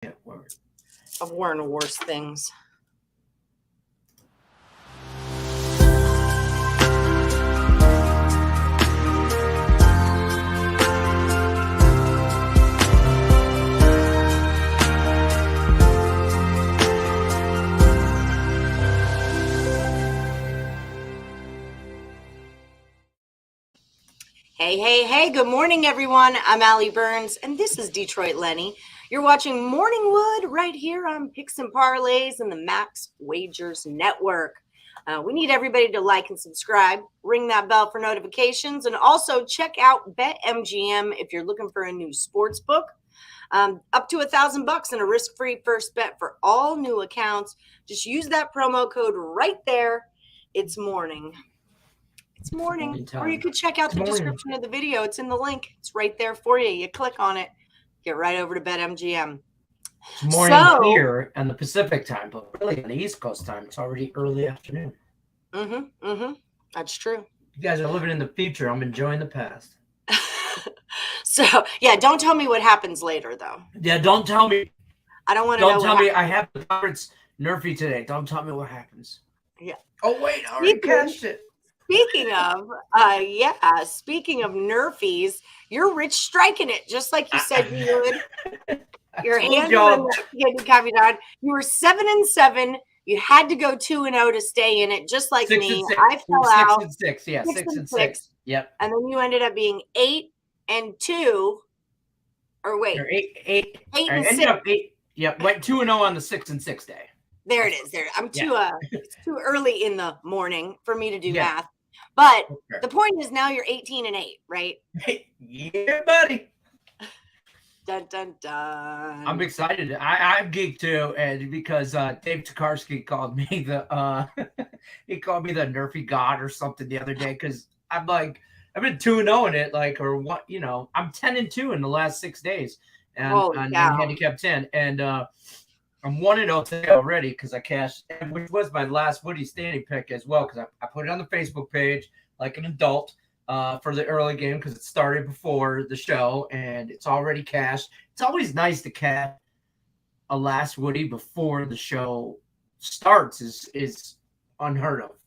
I've worn worse things. Hey, good morning, everyone. I'm Allie Burns, and this is Detroit Lenny. You're watching Morningwood right here on Picks and Parlays and the Max Wagers Network. We need everybody to like and subscribe, ring that bell for notifications, and also check out BetMGM if you're looking for a new sports book. Up to $1,000 and a risk-free first bet for all new accounts. Just use that promo code right there. It's morning. It's morning. Or you could check out the description of the video. It's in the link. It's right there for you. You click on it, get right over to BetMGM. It's morning here on the Pacific time, but really on the East Coast time, it's already early afternoon. That's true. You guys are living in the future. I'm enjoying the past. So, yeah, don't tell me what happens later, though. Yeah, don't tell me. I don't want to know. Don't tell me I have the Pirates nerfy today. Don't tell me what happens. Yeah. Oh, wait, I already catched it. Speaking of nerfies, you're rich striking it just like you said you would. Your handle caveat. You were 7-7. You had to go 2-0 to stay in it, just like me. I fell out. 6-6. Yeah, 6-6. Yep. And then you ended up being 8-2. Or wait, 8-6. Yep. Went 2-0 on the 6-6 day. There it is. There. I'm too. It's too early in the morning for me to do math. But the point is now you're 18-8, right? Yeah, buddy. Dun dun dun. I'm excited. I'm geeked too, and because Dave Tokarski called me the he called me the nerfy god or something the other day because I'm like I've been 2-0 in it, like or what I'm 10-2 in the last 6 days, and on handicap 10, and I'm 1-0 today already because I cashed, which was my last Woodies standing pick as well because I put it on the Facebook page like an adult for the early game because it started before the show and it's already cashed. It's always nice to cash a last Woody before the show starts is unheard of.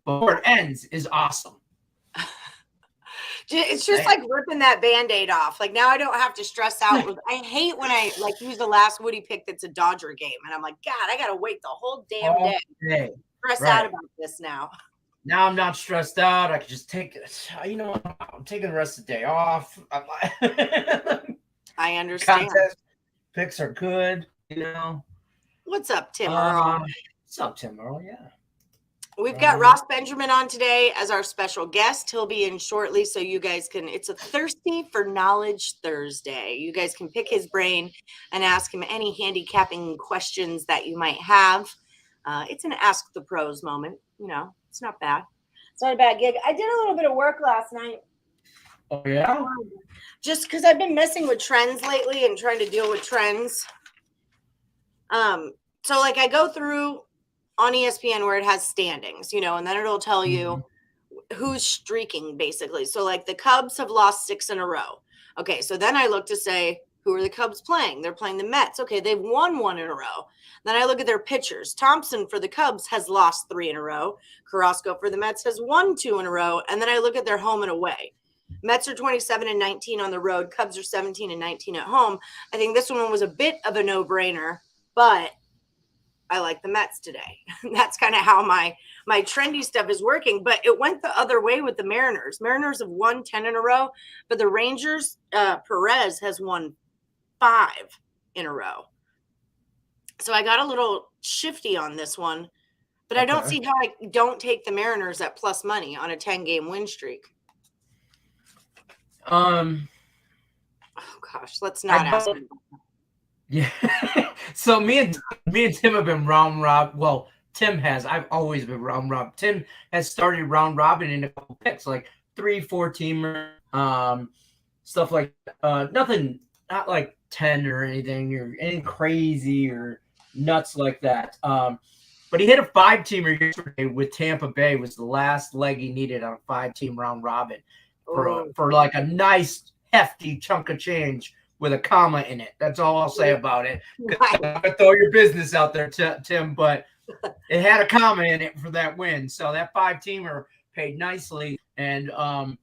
But where it ends is awesome. It's just like ripping that Band-Aid off. Like now I don't have to stress out. I hate when I use the last Woody pick that's a Dodger game. And I'm like, God, I got to wait the whole damn day. Stress out about this now. Now I'm not stressed out. I can just take it. I'm taking the rest of the day off. I understand. Contest picks are good, What's up, Tim Earl? What's up, Tim Earl? Yeah. We've got Ross Benjamin on today as our special guest. He'll be in shortly, so you guys can – it's a Thirsty for Knowledge Thursday. You guys can pick his brain and ask him any handicapping questions that you might have. It's an Ask the Pros moment. It's not bad. It's not a bad gig. I did a little bit of work last night. Oh, yeah? Just because I've been messing with trends lately and trying to deal with trends. So, like, I go through – on ESPN where it has standings, and then it'll tell you who's streaking basically. So like the Cubs have lost 6 in a row. Okay. So then I look to say, who are the Cubs playing? They're playing the Mets. Okay. They've won 1 in a row. Then I look at their pitchers. Thompson for the Cubs has lost 3 in a row. Carrasco for the Mets has won 2 in a row. And then I look at their home and away. Mets are 27-19 on the road. Cubs are 17-19 at home. I think this one was a bit of a no-brainer, but I like the Mets today. That's kind of how my trendy stuff is working. But it went the other way with the Mariners. Mariners have won 10 in a row, but the Rangers, Perez has won 5 in a row. So I got a little shifty on this one, but I don't see how I don't take the Mariners at plus money on a 10-game win streak. Oh gosh, let's not ask me. Yeah. So me and Tim have been round robin. Well, Tim has. I've always been round robin. Tim has started round robin in a couple picks, like 3-4 teamer, stuff like nothing, not like 10 or anything crazy or nuts like that. But he hit a 5-teamer yesterday with Tampa Bay. Was the last leg he needed on a 5-team round robin for like a nice hefty chunk of change with a comma in it. That's all I'll say about it. Right. I'm gonna throw your business out there, Tim, but it had a comma in it for that win. So that 5-teamer paid nicely, and I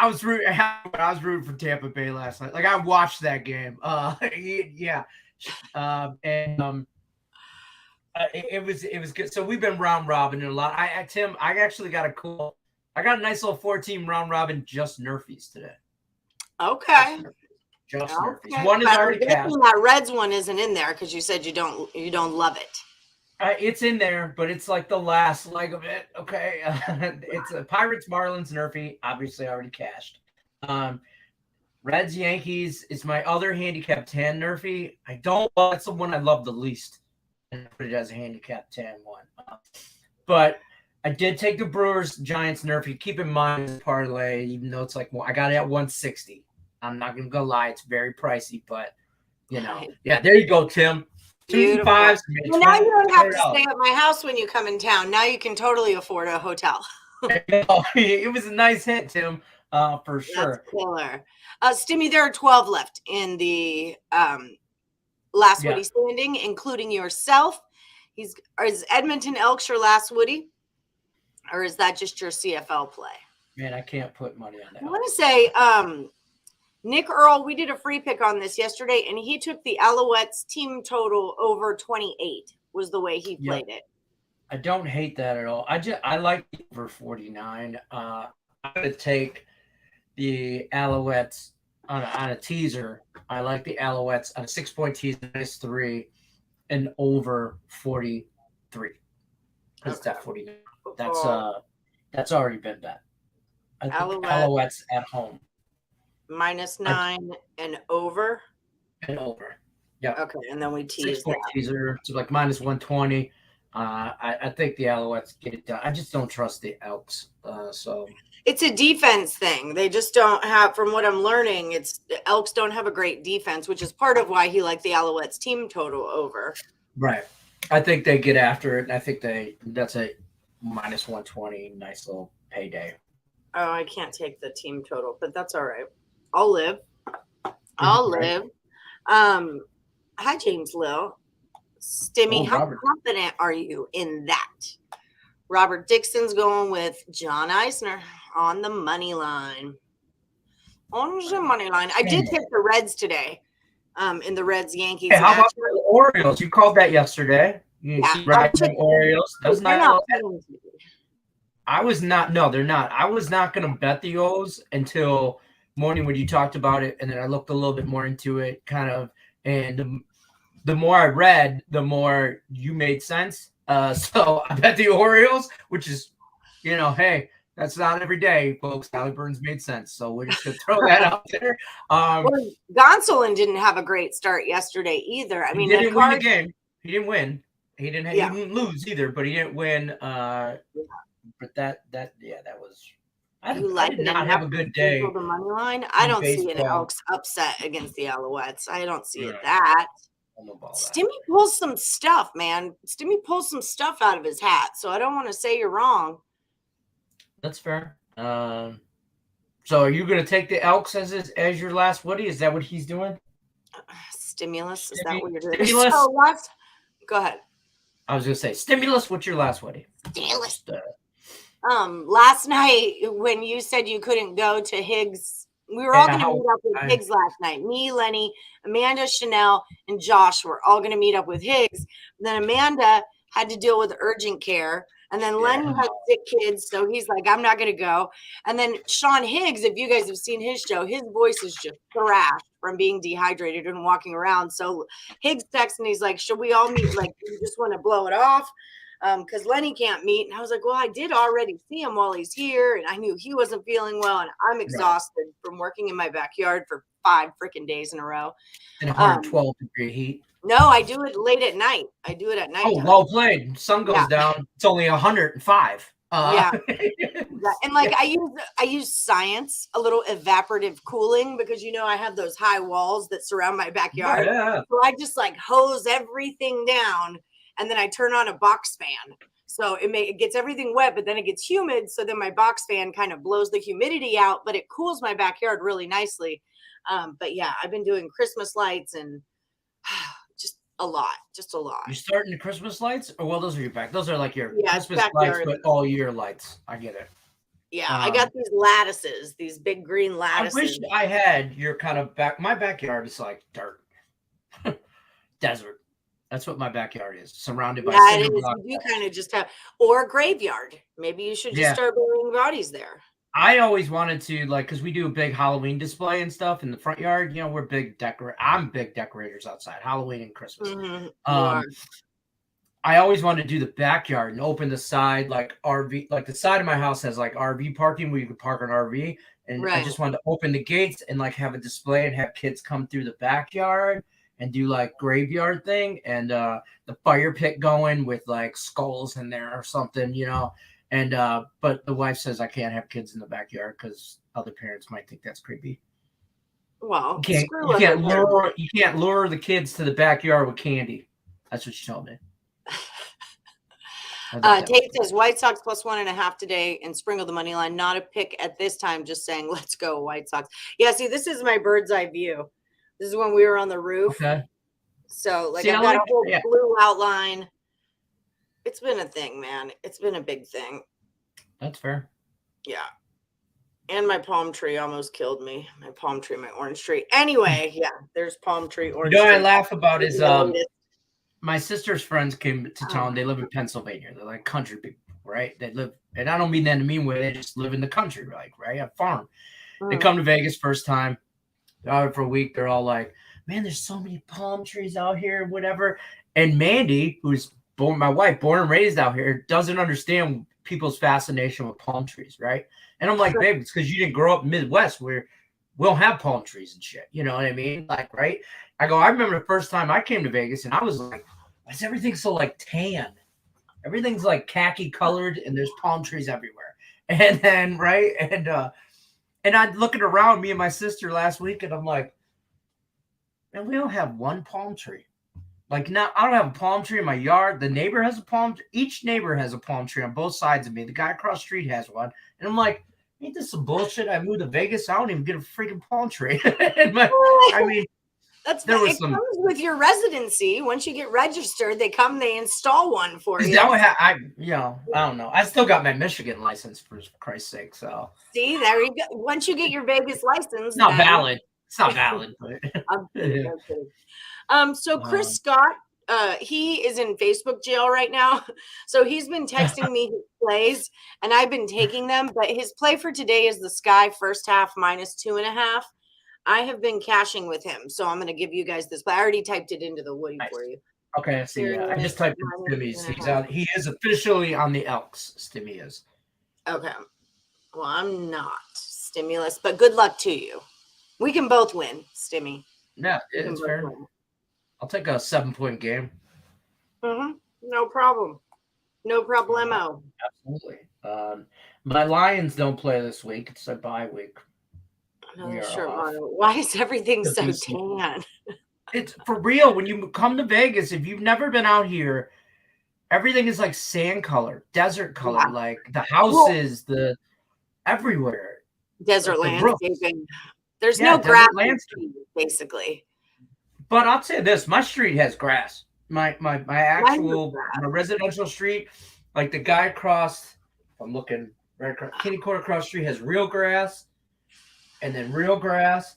was rooting for Tampa Bay last night. Like I watched that game. Yeah, it was good. So we've been round robin a lot. Tim, I actually got a nice little 4-team round robin, just Nerfies today. Okay. Just Nerfies. One is already cast. That Reds one isn't in there because you said you don't love it. It's in there, but it's like the last leg of it. Okay, it's a Pirates Marlins Nerfie, obviously already cashed. Reds Yankees is my other handicap 10 Nerfie. That's the one I love the least, and I put it as a handicap 10 one. But I did take the Brewers Giants Nerfie. Keep in mind it's parlay, even though it's like, well, I got it at 160. I'm not gonna go lie, it's very pricey, but yeah, there you go, Tim. 2 5s. Well, now you don't have to stay at my house when you come in town. Now you can totally afford a hotel. It was a nice hit, Tim, for sure. That's killer. Stimmy, there are 12 left in the last Woody standing, including yourself. Is Edmonton Elks your last Woody? Or is that just your CFL play? Man, I can't put money on that. I want to say Nick Earl, we did a free pick on this yesterday, and he took the Alouettes team total over 28 was the way he played it. I don't hate that at all. I like over 49. I'm going to take the Alouettes on a teaser. I like the Alouettes on a 6-point teaser, -3, and over 43. That's that 49. That's already been bet. I think Alouettes at home. -9 and over. And over. Yeah. Okay, and then we tease 6-point teaser, so like -120. I think the Alouettes get it done. I just don't trust the Elks. So it's a defense thing. They just don't have, from what I'm learning, the Elks don't have a great defense, which is part of why he liked the Alouettes team total over. Right. I think they get after it. I think that's a -120, nice little payday. Oh, I can't take the team total, but that's all right. I'll live. I'll live. Hi, James Lil. Stimmy, how confident are you in that? Robert Dixon's going with John Eisner on the money line. On the money line. I did take the Reds today. In the Reds Yankees. Hey, how about the Orioles? You called that yesterday. The Orioles. That's not. I was not. No, they're not. I was not going to bet the O's until morning when you talked about it, and then I looked a little bit more into it, kind of, and the more I read, the more you made sense. So I bet the Orioles, which is, hey, that's not every day, folks. Sally Burns made sense, so we're just gonna throw that out there. Gonsolin didn't have a great start yesterday either. I mean, he didn't win the game. He didn't win. He didn't lose either, but he didn't win. But that was. I did not have a good day. The money line. I don't see an Elks upset against the Alouettes. I don't see it that. Stimmy pulls some stuff, man. Stimmy pulls some stuff out of his hat, so I don't want to say you're wrong. That's fair. So are you going to take the Elks as your last Woody? Is that what he's doing? Stimulus? Is that what you're doing? Stimulus? Go ahead. I was going to say, stimulus, what's your last Woody? Stimulus. Last night when you said you couldn't go to Higgs, we were all going to meet up with Higgs last night. Me, Lenny, Amanda, Chanel, and Josh were all going to meet up with Higgs. Then Amanda had to deal with urgent care. And then Lenny had sick kids, so he's like, I'm not going to go. And then Sean Higgs, if you guys have seen his show, his voice is just thrashed from being dehydrated and walking around. So Higgs texts and he's like, should we all meet? Like, you just want to blow it off? Because Lenny can't meet. And I was like, well, I did already see him while he's here. And I knew he wasn't feeling well. And I'm exhausted from working in my backyard for 5 freaking days in a row. In 112-degree heat. No, I do it late at night. I do it at night. Oh, well played. Sun goes down. It's only 105. Yeah. And like I use science, a little evaporative cooling, because I have those high walls that surround my backyard. Yeah. So I just like hose everything down, and then I turn on a box fan. So it gets everything wet, but then it gets humid. So then my box fan kind of blows the humidity out, but it cools my backyard really nicely. But yeah, I've been doing Christmas lights and just a lot. You're starting the Christmas lights? Oh, well, those are your Those are like your Christmas lights, backyard. but all year lights. I get it. Yeah, I got these lattices, these big green lattices. I wish I had your kind of my backyard is like dirt. Desert. That's what my backyard is. Surrounded by cinder block. You kind of just have, or a graveyard. Maybe you should just start burying bodies there. I always wanted to, like, because we do a big Halloween display and stuff in the front yard. You know, we're big I'm big decorators outside, Halloween and Christmas. I always wanted to do the backyard and open the side, like RV, like the side of my house has like RV parking where you could park an RV. And I just wanted to open the gates and like have a display and have kids come through the backyard and do like graveyard thing and the fire pit going with like skulls in there or something, you know. And but the wife says I can't have kids in the backyard because other parents might think that's creepy. Well, you can't lure the kids to the backyard with candy. That's what she told me. Tate says White Sox +1.5 today and sprinkle the money line. Not a pick at this time. Just saying, let's go White Sox. Yeah, see, this is my bird's eye view. This is when we were on the roof. Okay. So, like, I've got a whole blue outline. It's been a thing, man. It's been a big thing. That's fair. Yeah. And my palm tree almost killed me. My palm tree, my orange tree. Anyway, yeah, there's palm tree, orange tree. You know what I laugh about is my sister's friends came to town. They live in Pennsylvania. They're like country people, right? They live, and I don't mean that in a mean way. They just live in the country, like, right? A farm. They come to Vegas first time. They're out for a week. They're all like, man, there's so many palm trees out here, whatever. And Mandy, who's my wife, born and raised out here, doesn't understand people's fascination with palm trees, right? And I'm like, babe, it's because you didn't grow up in Midwest where we don't have palm trees and shit. You know what I mean? Like, right? I go, I remember the first time I came to Vegas and I was like, why is everything so like tan? Everything's like khaki colored and there's palm trees everywhere. And then, right? And I'm looking around, me and my sister last week, and I'm like, man, we don't have one palm tree. Like, now I don't have a palm tree in my yard. The neighbor has a palm tree. Each neighbor has a palm tree on both sides of me. The guy across the street has one. And I'm like, ain't this some bullshit? I moved to Vegas. I don't even get a freaking palm tree. I mean, it comes with your residency. Once you get registered, they install one for you. I don't know. I still got my Michigan license for Christ's sake. So see, there you go. Once you get your Vegas license, it's not valid. It's not valid. I'm kidding. So Chris Scott, he is in Facebook jail right now. So he's been texting me his plays, and I've been taking them. But his play for today is the Sky first half -2.5. I have been cashing with him, so I'm going to give you guys this. But I already typed it into the Woody for you. Okay, I see. I just typed in Stimmy's. He's out. He is officially on the Elks. Stimmy is. Okay. Well, I'm not stimulus, but good luck to you. We can both win, Stimmy. Yeah, it's fair. I'll take a 7-point game. No problem. No problemo. Absolutely. My Lions don't play this week. It's a bye week. Why is everything so tan? It's for real. When you come to Vegas, if you've never been out here, everything is like sand color, desert color, like the houses, the everywhere. Desert landscaping. There's no grass landscape, basically. But I'll say this: my street has grass. My actual residential street, like the guy across. I'm looking right across. Kitty Court across the street has real grass. And then real grass,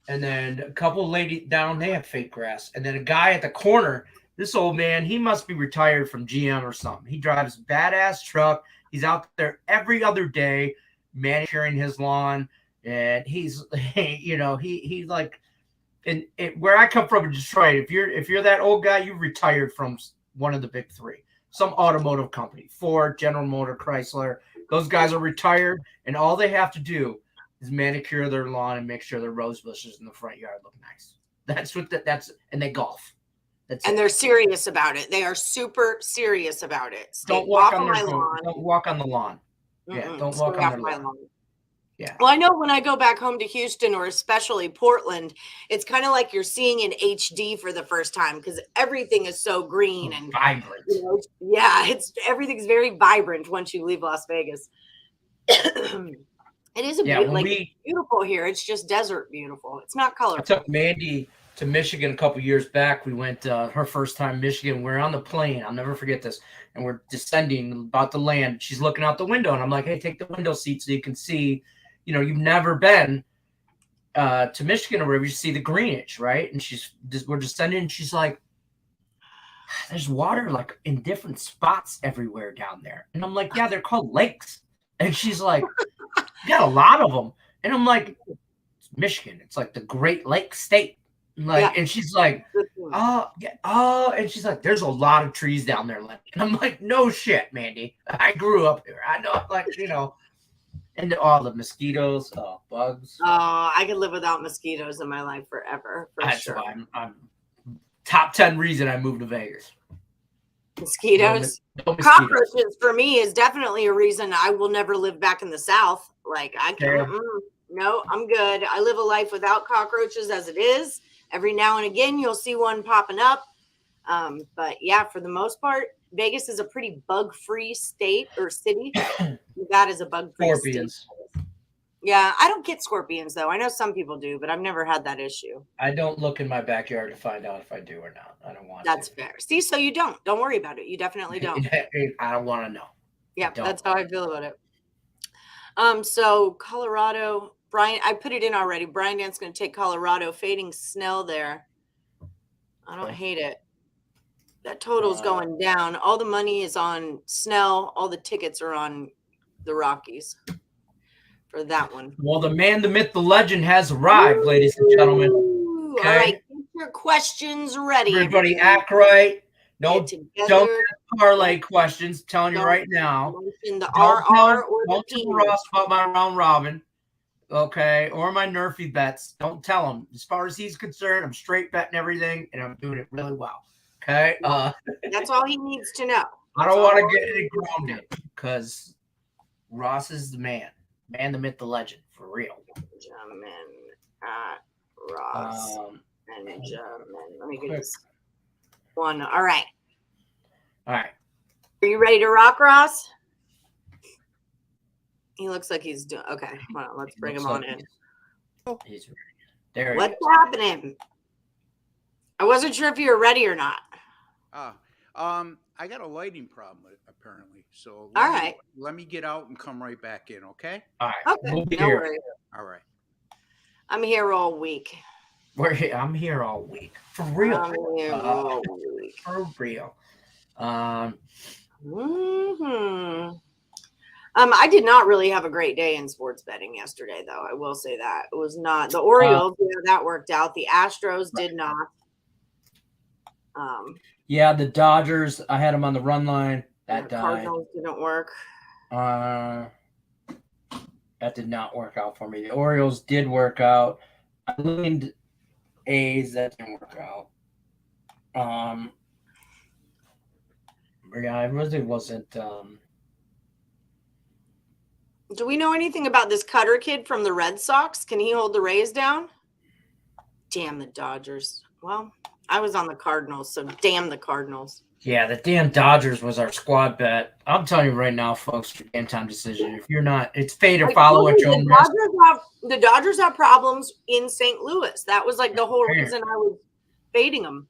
and then a couple ladies down, they have fake grass. And then a guy at the corner, this old man, he must be retired from GM or something. He drives a badass truck. He's out there every other day manicuring his lawn. And he's, he's like, and where I come from in Detroit, if you're that old guy, you retired from one of the big three, some automotive company, Ford, General Motors, Chrysler. Those guys are retired, and all they have to do is manicure their lawn and make sure their rose bushes in the front yard look nice. And they golf. They're serious about it. They are super serious about it. Don't walk on my lawn. Don't walk on the lawn. Yeah, don't walk on their lawn. Yeah. Well, I know when I go back home to Houston or especially Portland, it's kind of like you're seeing in HD for the first time because everything is so green and vibrant. Everything's very vibrant once you leave Las Vegas. It is a beautiful here. It's just desert beautiful. It's not colorful. I took Mandy to Michigan a couple years back. We went her first time Michigan. We're on the plane. I'll never forget this. And we're descending, about to land. She's looking out the window, and I'm like, hey, take the window seat so you can see, you've never been to Michigan or wherever. You see the greenage, right? And we're descending, and she's like, there's water like in different spots everywhere down there. And I'm like, yeah, they're called lakes. And she's like, you got a lot of them. And I'm like, it's Michigan. It's like the Great Lake State. And she's like, oh, yeah, oh, and she's like, there's a lot of trees down there, Lenny. And I'm like, no shit, Mandy. I grew up here. I know, and all the mosquitoes, bugs. Oh, I could live without mosquitoes in my life forever. That's sure. Why I'm top 10 reason I moved to Vegas. Mosquitoes. No cockroaches for me is definitely a reason I will never live back in the South. Like I can't. No, I'm good. I live a life without cockroaches as it is. Every now and again, you'll see one popping up. But yeah, for the most part, Vegas is a pretty bug-free state or city. That is a bug-free scorpions. State. Yeah, I don't get scorpions though. I know some people do, but I've never had that issue. I don't look in my backyard to find out if I do or not. I don't want. That's fair. See, so you don't. Don't worry about it. You definitely don't. I don't want to know. Yeah, that's how I feel about it. So Colorado, Brian, I put it in already. Brian Dan's going to take Colorado, fading Snell there. I don't hate it. That total's going down. All the money is on Snell. All the tickets are on the Rockies for that one. Well, the man, the myth, the legend has arrived, ladies and gentlemen. Okay. All right, get your questions ready. Everybody act right. Don't ask parlay questions. Telling you right now. The RR or don't tell Ross about my round robin. Okay, or my nerfy bets. Don't tell him. As far as he's concerned, I'm straight betting everything, and I'm doing it really well. Okay, that's all he needs to know. I don't want to get it grounded because Ross is the man, the myth, the legend, for real. Benjamin at Ross and Benjamin. Let me get this one. All right. Are you ready to rock, Ross? He looks like he's doing okay. Hold on, let's bring him on in. He's ready. There. What's happening? I wasn't sure if you were ready or not. I got a lighting problem apparently. So let me get out and come right back in, okay? All right. Okay. We'll be here. Worries. All right. I'm here all week. I'm here all week. For real. I'm here all week. For real. I did not really have a great day in sports betting yesterday, though. I will say that. It was not the Orioles, that worked out. The Astros did not. Yeah, the Dodgers, I had them on the run line. That died. Cardinals didn't work. That did not work out for me. The Orioles did work out. I leaned A's. That didn't work out. Yeah, I really wasn't. Do we know anything about this Cutter kid from the Red Sox? Can he hold the Rays down? Damn the Dodgers. Well, I was on the Cardinals, so damn the Cardinals. Yeah, the damn Dodgers was our squad bet. I'm telling you right now, folks, your game time decision. If you're not, it's fade or follow at your own risk. The Dodgers have problems in St. Louis. That was like the whole reason I was fading them.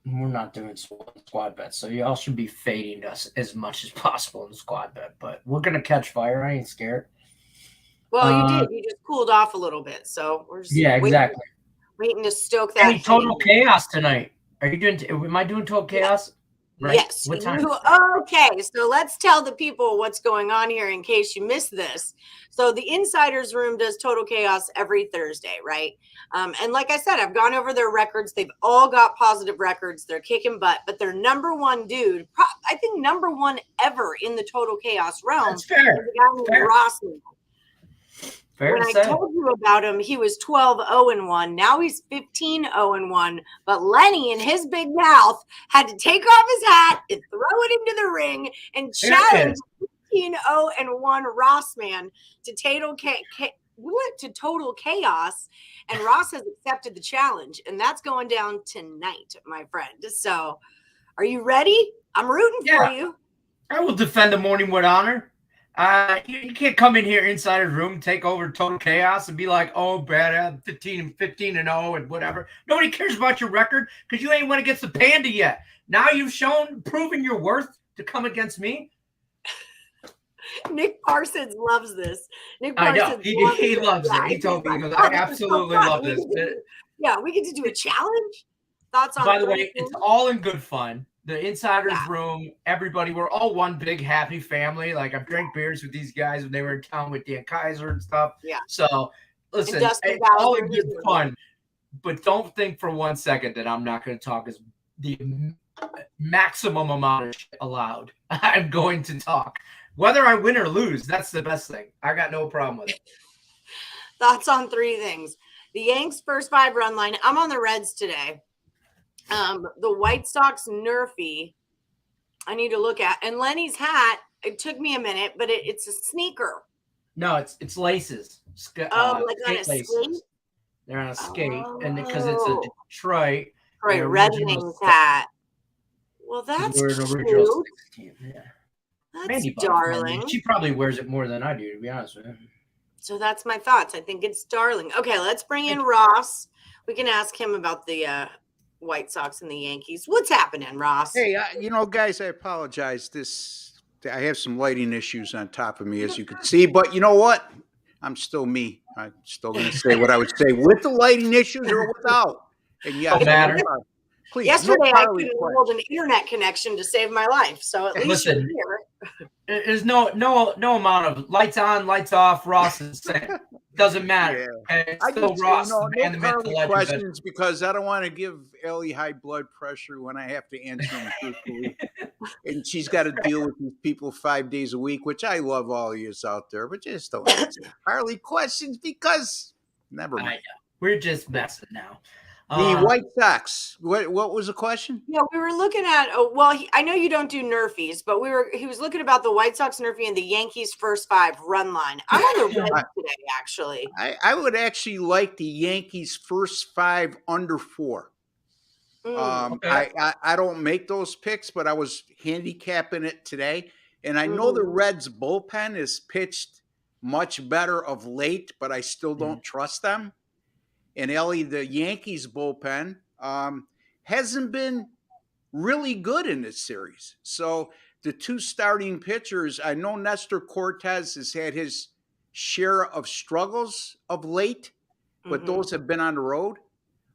We're not doing squad bets, so y'all should be fading us as much as possible in the squad bet. But we're gonna catch fire. I ain't scared. Well, you did. You just cooled off a little bit, so we're just exactly waiting to stoke that. Any total chaos tonight? Are you doing? Am I doing total chaos? Right. Yes. What time? Okay, so let's tell the people what's going on here in case you missed this. So the Insiders Room does Total Chaos every Thursday, right? And like I said, I've gone over their records. They've all got positive records. They're kicking butt, but their number one dude, I think number one ever in the Total Chaos realm, that's fair. is a guy named Ross. When I told you about him, he was 12-0-1. Now he's 15-0-1. But Lenny, in his big mouth, had to take off his hat and throw it into the ring and challenge 15-0-1 Ross man to total chaos. And Ross has accepted the challenge, and that's going down tonight, my friend. So, are you ready? I'm rooting for you. I will defend the morning with honor. You can't come in here inside a room, take over total chaos, and be like, "Oh, bad, 15 and 0 and whatever." Nobody cares about your record because you ain't went against the Panda yet. Now you've proven your worth to come against me. Nick Parsons loves this. Nick I know Parsons he loves it. He told me, he goes, "I absolutely love this." We get to do a challenge. Thoughts on? By the way, it's all in good fun. The insiders room, everybody, we're all one big happy family. Like I've drank beers with these guys when they were in town with Dan Kaiser and stuff. Yeah. So listen, it's all in good fun. But don't think for 1 second that I'm not going to talk as the maximum amount of shit allowed. I'm going to talk. Whether I win or lose, that's the best thing. I got no problem with it. Thoughts on 3 things. The Yanks first 5 run line. I'm on the Reds today. The White Sox Nerfy, I need to look at. And Lenny's hat, it took me a minute, but it's a sneaker. No, it's laces. Like on a laces. skate? They're on a skate. And because it's a Detroit Red Wings hat. Well, that's cute. 16, yeah. That's Mandy darling. She probably wears it more than I do, to be honest with you. So that's my thoughts. I think it's darling. Okay, let's bring in Ross. We can ask him about the White Sox and the Yankees. What's happening, Ross? Hey, guys, I apologize. I have some lighting issues on top of me, as you can see. But you know what? I'm still me. I'm still going to say what I would say with the lighting issues or without. And yes, matter. Please, yesterday I couldn't hold an internet connection to save my life. So at least you're here. There's no amount of lights on, lights off. Ross is the same. Doesn't matter. Yeah. Okay? It's still Ross. No questions because I don't want to give Ellie high blood pressure when I have to answer them truthfully. And she's got to deal with these people 5 days a week, which I love all of you out there, but just don't answer Harley questions because never mind. We're just messing now. The White Sox. What was the question? Yeah, we were looking at. I know you don't do Nerfies, but he was looking about the White Sox Nerfie and the Yankees first 5 run line. I'm on the Reds today, actually. I would actually like the Yankees first 5 under 4. Okay. I don't make those picks, but I was handicapping it today, and I know the Reds bullpen is pitched much better of late, but I still don't trust them. And Ellie, the Yankees bullpen hasn't been really good in this series. So the 2 starting pitchers, I know Nestor Cortez has had his share of struggles of late, but those have been on the road.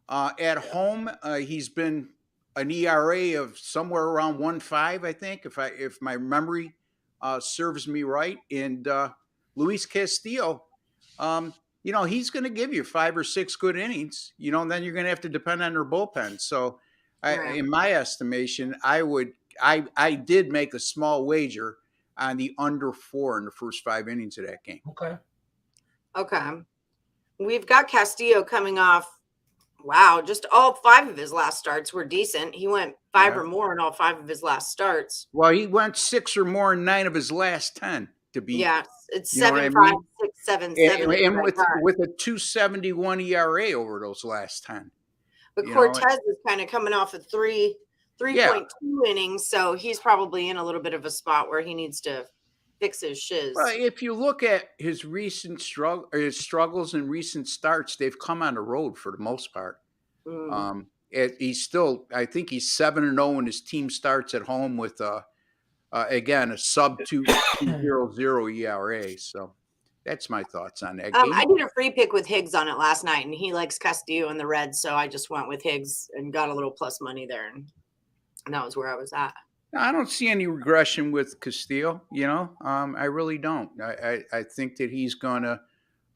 At home, he's been an ERA of somewhere around 1.5, I think, if my memory serves me right. And Luis Castillo, he's going to give you 5 or 6 good innings, and then you're going to have to depend on their bullpen. So in my estimation, I did make a small wager on the under 4 in the first 5 innings of that game. Okay. We've got Castillo coming off. Wow. Just all 5 of his last starts were decent. He went 5 or more in all 5 of his last starts. Well, he went 6 or more in 9 of his last 10. To be, it's 7.5, 6, 7, 7. And with a 2.71 ERA over those last 10. But Cortez is kind of coming off of 3.2 innings, so he's probably in a little bit of a spot where he needs to fix his shiz. Well, if you look at his recent struggles and recent starts, they've come on the road for the most part. He's still, I think he's 7-0 when his team starts at home with again, a sub 2.00 ERA. So that's my thoughts on that game. I did a free pick with Higgs on it last night, and he likes Castillo and the Reds, so I just went with Higgs and got a little plus money there, and that was where I was at. I don't see any regression with Castillo. I really don't. I think that he's gonna.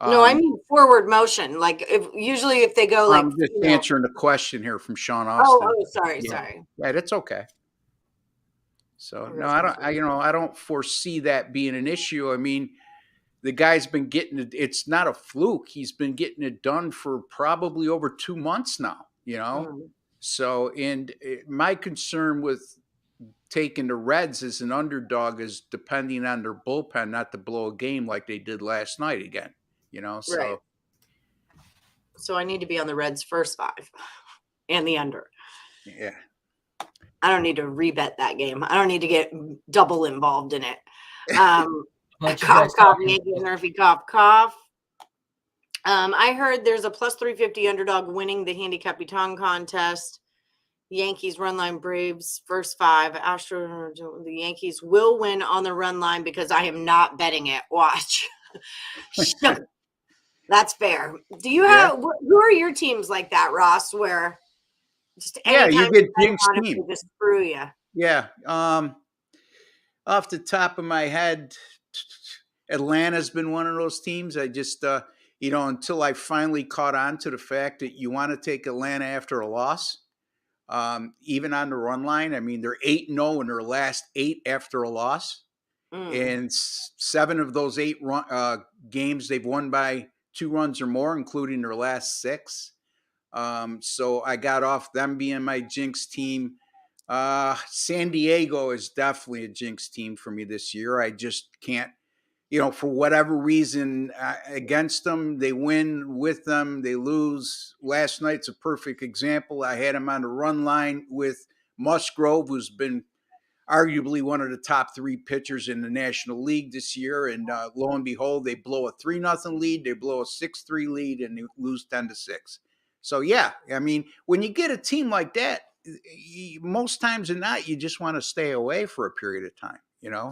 No, I mean forward motion. Like usually if they go like. I'm just answering the question here from Sean Austin. Oh, sorry. Yeah, that's okay. So no, I don't foresee that being an issue. I mean, the guy's been getting it. It's not a fluke. He's been getting it done for probably over 2 months now, So, and my concern with taking the Reds as an underdog is depending on their bullpen not to blow a game like they did last night again, So, right. So I need to be on the Reds first 5 and the under. Yeah. I don't need to rebet that game. I don't need to get double involved in it. Let you Cough, guys cough, talk. Yankee Murphy, cough, cough. I heard there's a plus 350 underdog winning the Handicapper contest. Yankees run line, Braves first 5. Astro, the Yankees will win on the run line because I am not betting it. Watch. That's fair. Do you have who are your teams like that, Ross? Where just anytime you get bet jinx on it, team. they just screw you. Yeah. Off the top of my head, Atlanta's been one of those teams. I just, until I finally caught on to the fact that you want to take Atlanta after a loss, even on the run line. I mean, they're 8-0 in their last 8 after a loss. And 7 of those 8 games they've won by 2 runs or more, including their last 6. So I got off them being my jinx team. San Diego is definitely a jinx team for me this year. I just can't, for whatever reason, against them. They win with them, they lose. Last night's a perfect example. I had them on the run line with Musgrove, who's been arguably one of the top 3 pitchers in the National League this year. And lo and behold, they blow a 3-0 lead, they blow a 6-3 lead, and they lose 10-6. So, yeah, I mean, when you get a team like that, most times than not, you just want to stay away for a period of time,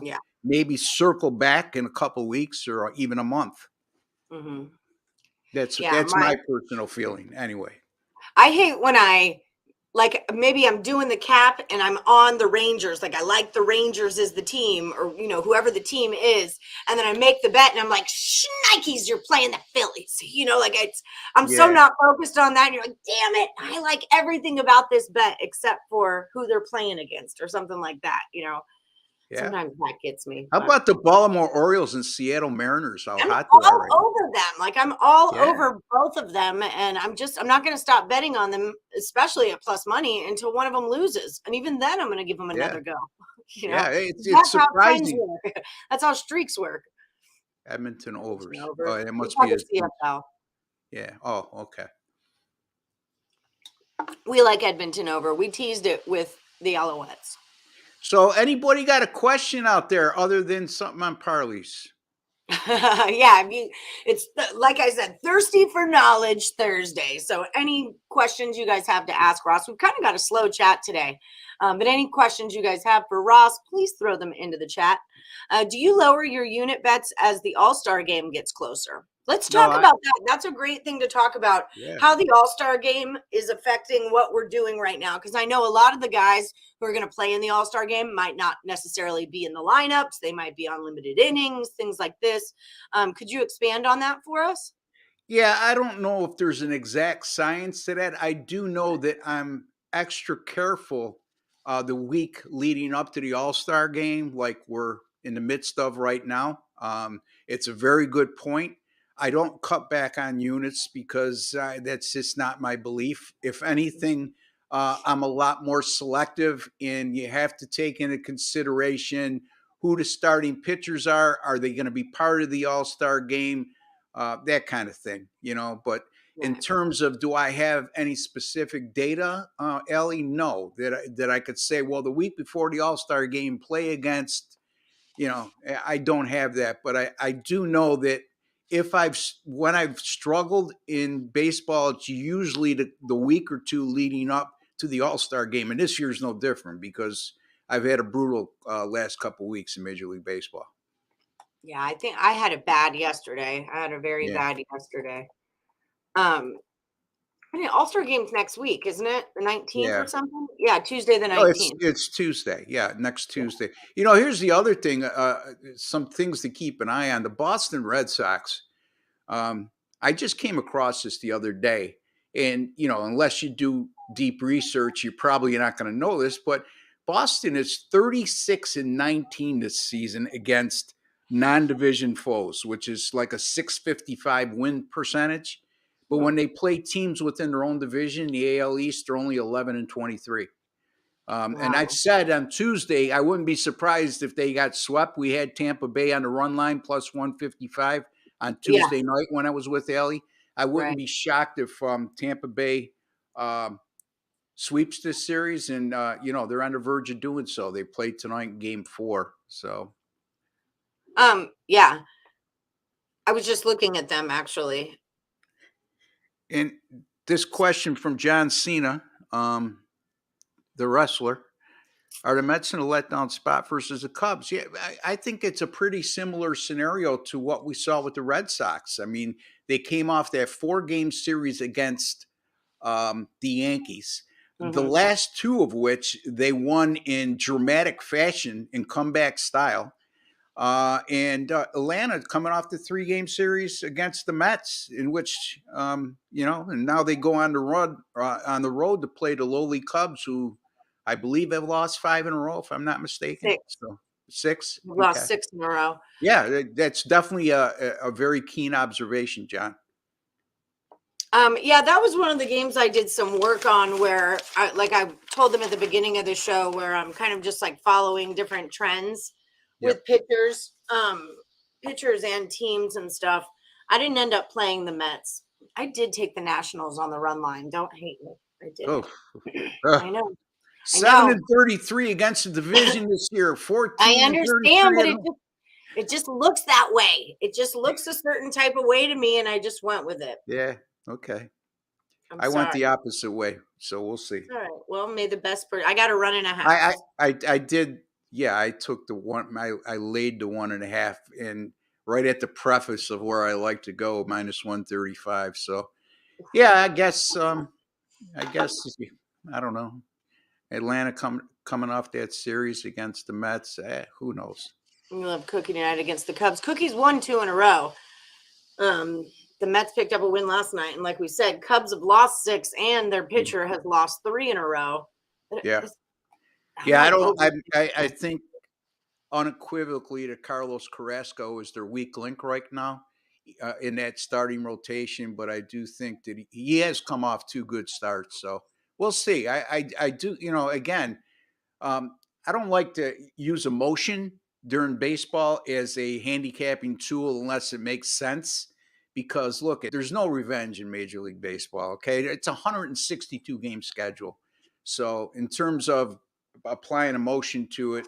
Yeah. Maybe circle back in a couple of weeks or even a month. Mm-hmm. That's my personal feeling anyway. I hate when maybe I'm doing the cap and I'm on the Rangers. Like I like the Rangers as the team or, whoever the team is. And then I make the bet and I'm like, shnikes, you're playing the Phillies. I'm so not focused on that. And you're like, damn it. I like everything about this bet except for who they're playing against or something like that. Yeah. Sometimes that gets me. How about the Baltimore Orioles and Seattle Mariners? How I'm hot they are right all over them. Like I'm all Yeah. over both of them. And I'm not going to stop betting on them, especially at plus money until one of them loses. And even then I'm going to give them another go. Yeah, it's That's surprising. how work. That's how streaks work. Edmonton overs. Over. Oh, it must be CFL. Yeah. Oh, okay. We like Edmonton over. We teased it with the Alouettes. So anybody got a question out there other than something on Parlays? Yeah, it's like I said, thirsty for knowledge Thursday. So any questions you guys have to ask Ross, we've kind of got a slow chat today, but any questions you guys have for Ross, please throw them into the chat. Do you lower your unit bets as the All-Star game gets closer? Let's talk about that. That's a great thing to talk about, how the All-Star game is affecting what we're doing right now. Because I know a lot of the guys who are going to play in the All-Star game might not necessarily be in the lineups. They might be on limited innings, things like this. Could you expand on that for us? Yeah, I don't know if there's an exact science to that. I do know that I'm extra careful the week leading up to the All-Star game, like we're in the midst of right now. It's a very good point. I don't cut back on units because that's just not my belief. If anything, I'm a lot more selective, and you have to take into consideration who the starting pitchers are. Are they going to be part of the All-Star game? That kind of thing, But in terms of, do I have any specific data, Ellie? No, that I could say, well, the week before the All-Star game, play against, I don't have that. But I do know that when I've struggled in baseball, it's usually the week or two leading up to the All-Star game. And this year's no different because I've had a brutal last couple of weeks in Major League Baseball. Yeah, I think I had it bad yesterday. I had a very bad yesterday. All-Star game's next week, isn't it? The 19th or something? Yeah, Tuesday the 19th. It's Tuesday. Yeah, next Tuesday. Here's the other thing, some things to keep an eye on. The Boston Red Sox, I just came across this the other day. And, unless you do deep research, you're probably not going to know this, but Boston is 36-19 this season against non-division foes, which is like a 655 win percentage. But when they play teams within their own division, the AL East, they're only 11-23. And I said on Tuesday, I wouldn't be surprised if they got swept. We had Tampa Bay on the run line plus 155 on Tuesday night when I was with Ellie. I wouldn't be shocked if Tampa Bay sweeps this series, and they're on the verge of doing so. They play tonight in Game 4. So Yeah. I was just looking at them actually. And this question from John Cena, the wrestler. Are the Mets in a letdown spot versus the Cubs? Yeah, I think it's a pretty similar scenario to what we saw with the Red Sox. I mean, they came off that 4-game series against the Yankees, the Mhm. last 2 of which they won in dramatic fashion in comeback style. And Atlanta coming off the 3-game series against the Mets, in which and now they go on the road to play the lowly Cubs, who I believe have lost 5 in a row, if I'm not mistaken. 6. So 6, We okay, lost 6 in a row. yeah, that's definitely a very keen observation, John. Yeah, that was one of the games I did some work on where I told them at the beginning of the show where I'm kind of just like following different trends with pitchers and teams and stuff. I didn't end up playing the Mets. I did take the Nationals on the run line. Don't hate me. I did. Oh, I know. 7-33 against the division this year. 14 I and understand, 33. but it just looks that way. It just looks a certain type of way to me, and I just went with it. Yeah, okay. I went the opposite way, so we'll see. All right. Well, may the best I got a run and a half. I did. Yeah, I took the one. I laid the 1.5, and right at the preface of where I like to go, -135. So, yeah, I guess. I don't know. Atlanta coming off that series against the Mets. Who knows? We love Cookie tonight against the Cubs. Cookies won 2 in a row. The Mets picked up a win last night, and like we said, Cubs have lost 6, and their pitcher has lost 3 in a row. Yeah, I think unequivocally that Carlos Carrasco is their weak link right now in that starting rotation. But I do think that he has come off 2 good starts. So we'll see. I do. Again, I don't like to use emotion during baseball as a handicapping tool unless it makes sense. Because look, there's no revenge in Major League Baseball. Okay, it's a 162 game schedule. So in terms of applying emotion to it,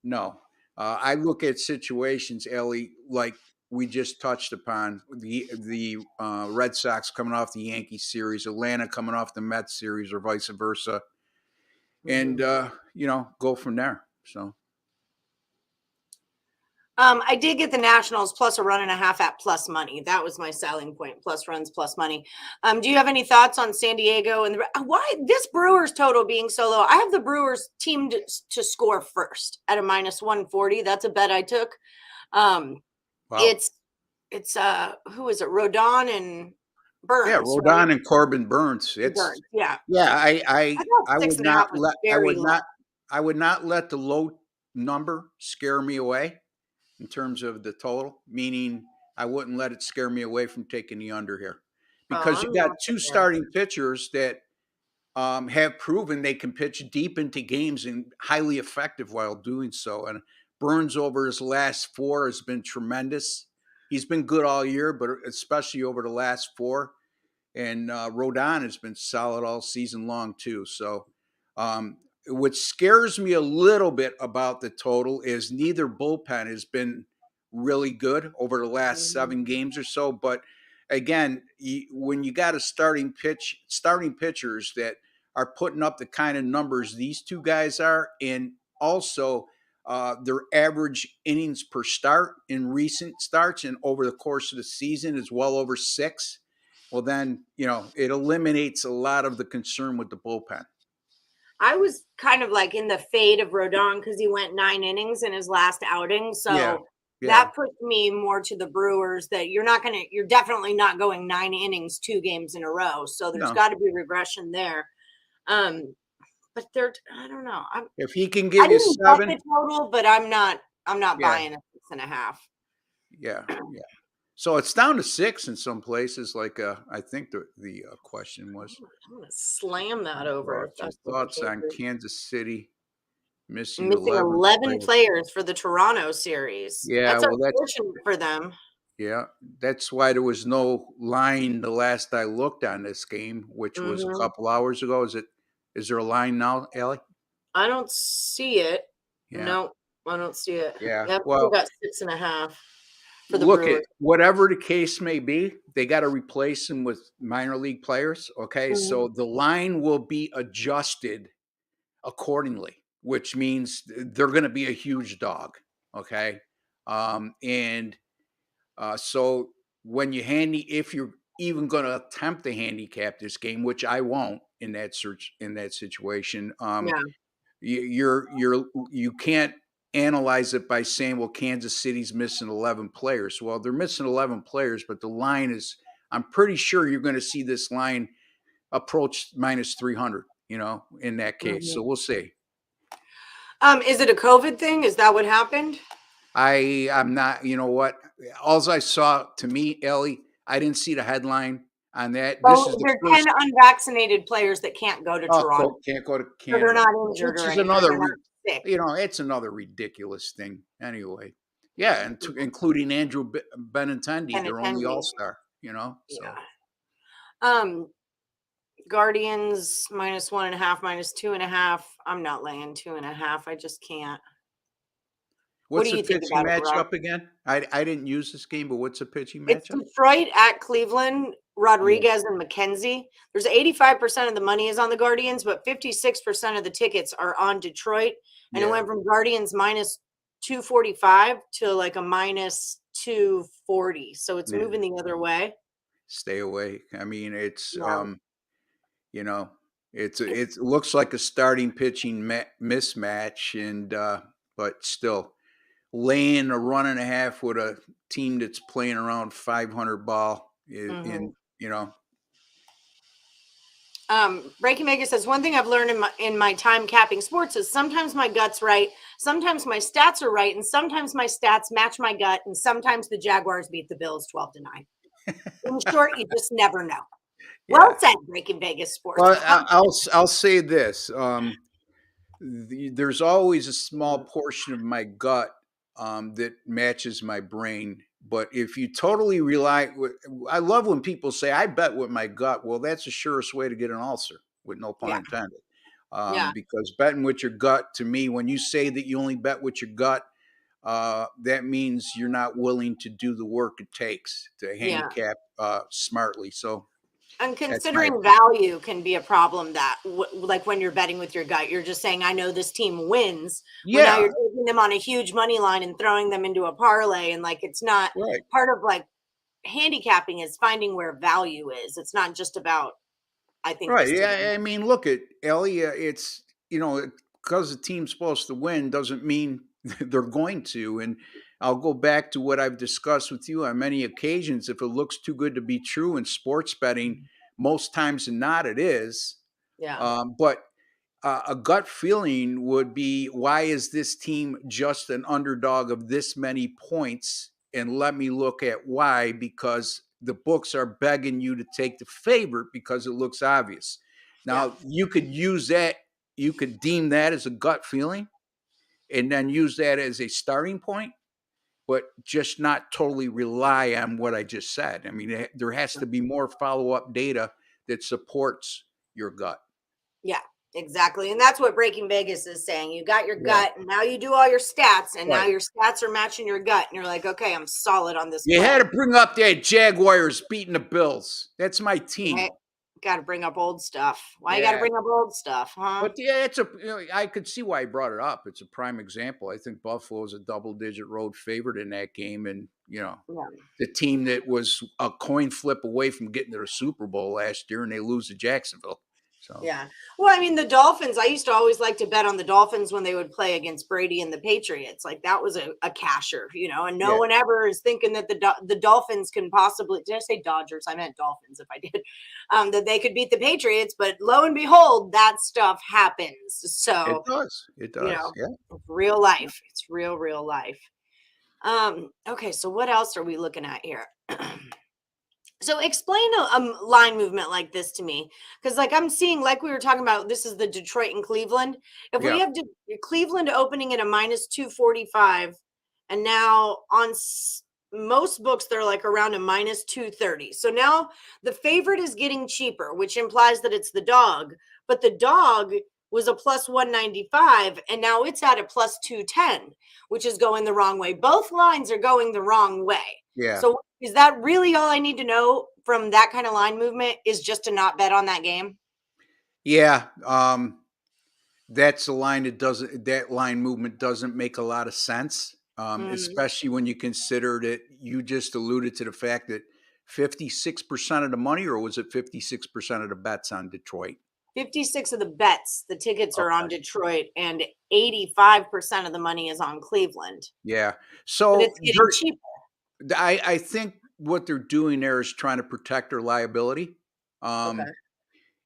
no. I look at situations, Ellie, like we just touched upon the Red Sox coming off the Yankee series, Atlanta coming off the Mets series, or vice versa, and go from there. So. I did get the Nationals plus a run and a half at plus money. That was my selling point. Plus runs, plus money. Do you have any thoughts on San Diego and why this Brewers total being so low? I have the Brewers team to score first at a -140. That's a bet I took. Wow. It's who is it? Rodon and Burns. Yeah, Rodon, right? And Corbin Burns. Burns. Yeah. Yeah. I would not let the low number scare me away in terms of the total, meaning I wouldn't let it scare me away from taking the under here, because you got 2 starting pitchers that have proven they can pitch deep into games and highly effective while doing so. And Burns over his last 4 has been tremendous. He's been good all year, but especially over the last 4. And Rodon has been solid all season long too. So what scares me a little bit about the total is neither bullpen has been really good over the last 7 games or so. But again, when you got a starting pitchers that are putting up the kind of numbers these 2 guys are, and also their average innings per start in recent starts and over the course of the season is well over 6. Well, then, it eliminates a lot of the concern with the bullpen. I was kind of like in the fade of Rodon because he went 9 innings in his last outing. So that puts me more to the Brewers that you're definitely not going 9 innings, 2 games in a row. So there's got to be regression there. But I don't know. If he can give you 7 the total, but I'm not buying a 6.5. Yeah. So it's down to 6 in some places. Like I think the question was. I'm gonna slam that over. Thoughts on Kansas City missing 11 players for the Toronto series. Yeah, that's unfortunate for them. Yeah, that's why there was no line the last I looked on this game, which was a couple hours ago. Is there a line now, Allie? I don't see it. Yeah. No. I don't see it. Yeah. Yep, we Well, got 6.5 for the look Brewers. at whatever the case may be, they got to replace him with minor league players. Okay. Mhm. So the line will be adjusted accordingly, which means they're going to be a huge dog. Okay. And so when you if you're even going to attempt to handicap this game, which I won't in that situation, Yeah. you can't analyze it by saying, well, Kansas City's missing 11 players. Well, they're missing 11 players, but the line is, I'm pretty sure you're going to see this line approach minus 300, in that case. So we'll see. Is it a COVID thing? Is that what happened? I'm not, you know what? All I saw, to me, Ellie, I didn't see the headline on that. This Well, is the there are 10 first. unvaccinated players that can't go to Toronto. Can't go to So they're Canada, not injured which or is anything. another, They're not sick. it's another ridiculous thing. Anyway, yeah, and including Andrew Benintendi, their only all-star. So. Yeah. Guardians -1.5, -2.5. I'm not laying 2.5. I just can't. What's do the you think pitching about it, Rob? matchup again? I didn't use this game, but what's the pitching It's matchup? Detroit at Cleveland, Rodriguez and McKenzie. There's 85% of the money is on the Guardians, but 56% of the tickets are on Detroit. And it went from Guardians -245 to like a -240. So it's moving the other way. Stay away. I mean, it's Yeah. it looks like a starting pitching mismatch, and but still laying a run and a half with a team that's playing around 500 ball in Breaking Vegas says one thing I've learned in my time capping sports is sometimes my gut's right, sometimes my stats are right, and sometimes my stats match my gut, and sometimes the Jaguars beat the Bills 12-9. In short, you just never know. Well said, Breaking Vegas sports. Well, I'll say this: there's always a small portion of my gut that matches my brain. But if you totally rely, I love when people say, I bet with my gut. Well, that's the surest way to get an ulcer, with no pun intended. Because betting with your gut, to me, when you say that you only bet with your gut, that means you're not willing to do the work it takes to handicap smartly. So, and considering value can be a problem that like when you're betting with your gut, you're just saying, I know this team wins. Yeah. Well, now you're taking them on a huge money line and throwing them into a parlay. And like, it's not part of like handicapping is finding where value is. It's not just about, I think. Right. Yeah. I mean, look at Ellie. It's, because the team's supposed to win doesn't mean they're going to. And I'll go back to what I've discussed with you on many occasions. If it looks too good to be true in sports betting, most times than not, it is. Yeah. But a gut feeling would be, why is this team just an underdog of this many points? And let me look at why, because the books are begging you to take the favorite because it looks obvious. Now, you could use that, you could deem that as a gut feeling and then use that as a starting point, but just not totally rely on what I just said. I mean, there has to be more follow-up data that supports your gut. Yeah, exactly. And that's what Breaking Vegas is saying. You got your gut, and now you do all your stats, and now your stats are matching your gut. And you're like, okay, I'm solid on this. You had to bring up that Jaguars beating the Bills. That's my team. Got to bring up old stuff. Why you got to bring up old stuff, huh? But I could see why he brought it up. It's a prime example. I think Buffalo is a double-digit road favorite in that game, and the team that was a coin flip away from getting to the Super Bowl last year, and they lose to Jacksonville. So. Yeah. Well, I mean, the Dolphins, I used to always like to bet on the Dolphins when they would play against Brady and the Patriots. Like that was a casher, and no one ever is thinking that the Dolphins can possibly, did I say Dodgers? I meant Dolphins if I did, that they could beat the Patriots. But lo and behold, that stuff happens. So it does. It's real life. It's real life. Okay. So what else are we looking at here? So explain a line movement like this to me, because like I'm seeing, like we were talking about, this is the Detroit and Cleveland. If we have Cleveland opening at a -245, and now on most books they're like around a -230. So now the favorite is getting cheaper, which implies that it's the dog. But the dog was a plus 195, and now it's at a plus 210, which is going the wrong way. Both lines are going the wrong way. Yeah. So is that really all I need to know from that kind of line movement, is just to not bet on that game? Yeah. That's a line that line movement doesn't make a lot of sense. Especially when you consider that you just alluded to the fact that 56% of the money, or was it 56% of the bets on Detroit? 56 of the bets, the tickets are on Okay. Detroit, and 85% of the money is on Cleveland. Yeah. But So it's getting cheaper. I think what they're doing there is trying to protect their liability. Okay.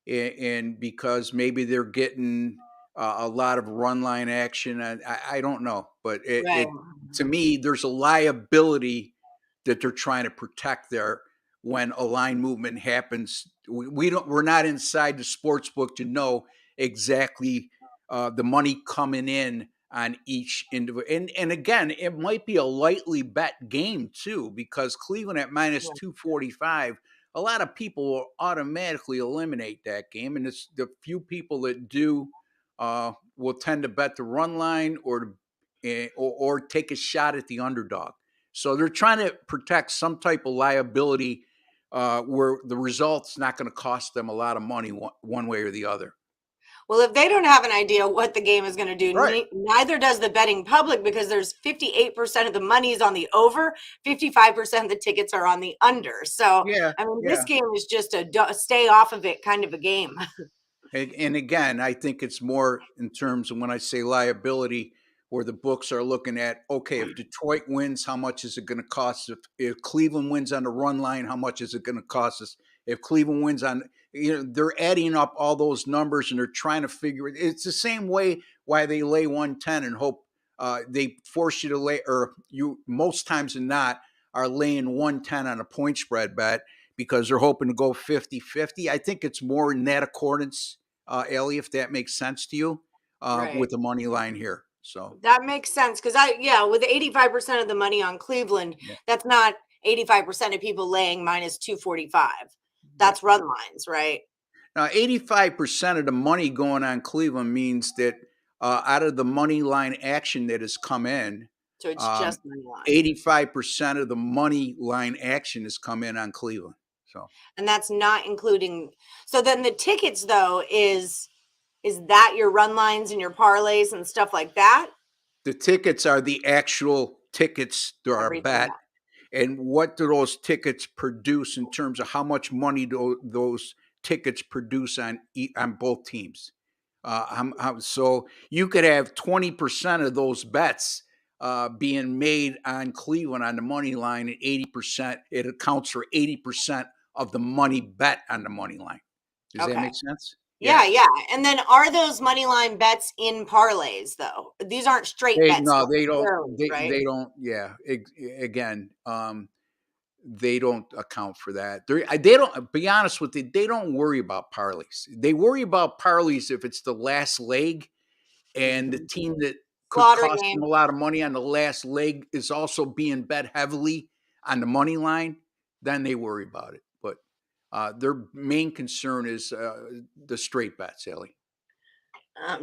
And because maybe they're getting a lot of run line action. I don't know, but Right. to me, there's a liability that they're trying to protect there when a line movement happens. We're not inside the sports book to know exactly the money coming in on each individual. And again, it might be a lightly bet game too, because Cleveland at minus Yeah. 245, a lot of people will automatically eliminate that game. And it's the few people that do will tend to bet the run line or take a shot at the underdog. So they're trying to protect some type of liability where the result's not going to cost them a lot of money one way or the other. Well, if they don't have an idea what the game is going to do, Right. neither does the betting public, because there's 58% of the money is on the over, 55% of the tickets are on the under. So, Yeah, I mean, this yeah. game is just a stay off of it kind of a game. And again, I think it's more in terms of when I say liability, where the books are looking at, okay, if Detroit wins, how much is it going to cost? If Cleveland wins on the run line, how much is it going to cost us? If Cleveland wins on, they're adding up all those numbers and they're trying to figure it. It's the same way why they lay 110 and hope they force you to lay, or you most times than not are laying 110 on a point spread bet because they're hoping to go 50-50. I think it's more in that accordance, Ellie, if that makes sense to you, Right. with the money line here. So That makes sense, because with 85% of the money on Cleveland, yeah, that's not 85% of people laying minus 245. right. That's run lines, right? Now, 85% of the money going on Cleveland means that out of the money line action that has come in, So it's just money line. 85% of the money line action has come in on Cleveland. So, And that's not including. So then the tickets, though, is that your run lines and your parlays and stuff like that? the tickets are the actual tickets that are Everything bet. else. And what do those tickets produce in terms of how much money do those tickets produce on both teams? So you could have 20% of those bets being made on Cleveland on the money line, and 80%, it accounts for 80% of the money bet on the money line. Does that Okay. make sense? Yeah. And then are those money line bets in parlays, though? These aren't straight bets. No, they don't. necessarily, right? They don't. Yeah. Again, they don't account for that. They don't. Be honest with you, they don't worry about parlays. They worry about parlays if it's the last leg, and the team that could Slaughter cost game. them a lot of money on the last leg is also being bet heavily on the money line. Then they worry about it. But their main concern is the straight bets, Ellie.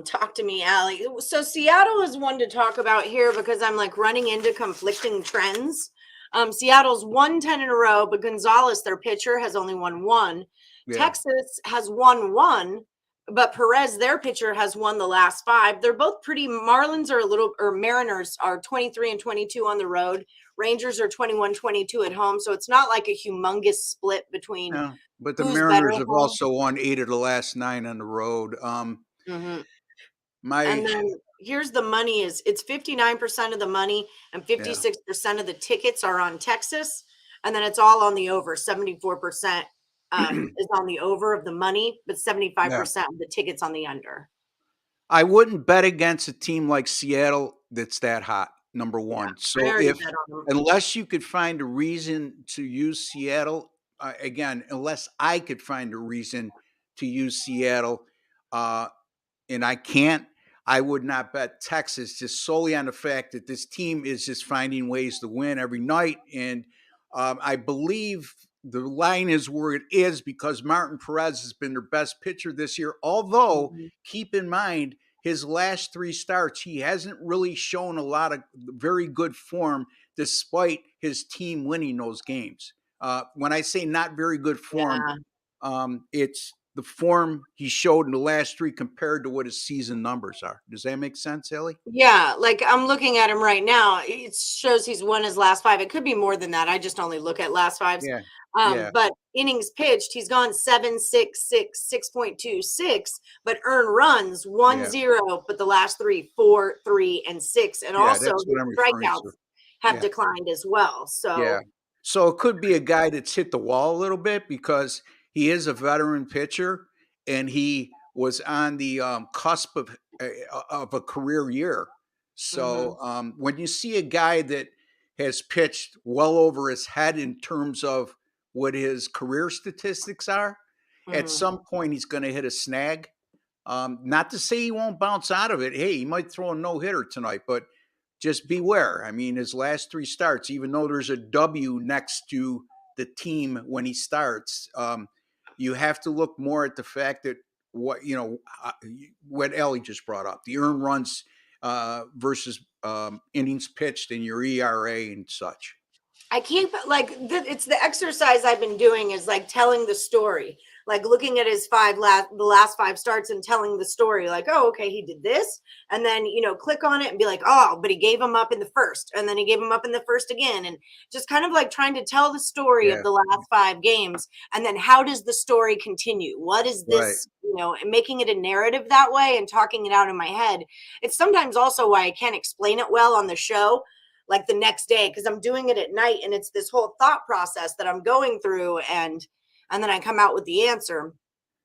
Talk to me, Allie. So Seattle is one to talk about here because I'm like running into conflicting trends. Seattle's won 10 in a row, but Gonzalez, their pitcher, has only won one. Yeah. Texas has won one, but Perez, their pitcher, has won the last five. They're both pretty. Marlins are Mariners are 23 and 22 on the road. Rangers are 21-22 at home. So it's not like a humongous split between. Yeah. But the who's Mariners better have home. also won 8 of the last 9 on the road. Mm-hmm. My And then here's the money it's 59% of the money and 56% of the tickets are on Texas. And then it's all on the over. 74% is on the over of the money, but 75% of the tickets on the under. I wouldn't bet against a team like Seattle that's that hot, number one. So unless you could find a reason to use Seattle, again, unless I could find a reason to use Seattle, and I can't, I would not bet Texas just solely on the fact that this team is just finding ways to win every night. And I believe the line is where it is because Martin Perez has been their best pitcher this year. Although, keep in mind, his last 3 starts, he hasn't really shown a lot of very good form despite his team winning those games. When I say not very good form, it's the form he showed in the last 3 compared to what his season numbers are. Does that make sense, Ellie? Yeah, like I'm looking at him right now. It shows he's won his last 5. It could be more than that. I just only look at last 5s. Yeah. But innings pitched, he's gone 7.66, 6.26, but earned runs 1-0, but the last 3, 4, 3, and 6. And also that's what I'm referring strikeouts to. have declined as well. So So it could be a guy that's hit the wall a little bit because he is a veteran pitcher and he was on the cusp of a career year. So when you see a guy that has pitched well over his head in terms of what his career statistics are, at some point he's going to hit a snag. Not to say he won't bounce out of it. Hey, he might throw a no-hitter tonight, but just beware. I mean, his last 3 starts, even though there's a W next to the team when he starts, you have to look more at the fact that what Ellie just brought up, the earned runs versus innings pitched in your ERA and such. I keep it's the exercise I've been doing is like telling the story, like looking at his the last 5 starts and telling the story like, oh, okay, he did this. And then, click on it and be like, oh, but he gave him up in the first and then he gave him up in the first again. And just kind of like trying to tell the story of the last 5 games. And then how does the story continue? What is this, and making it a narrative that way and talking it out in my head. It's sometimes also why I can't explain it well on the show like the next day, because I'm doing it at night and it's this whole thought process that I'm going through and then I come out with the answer.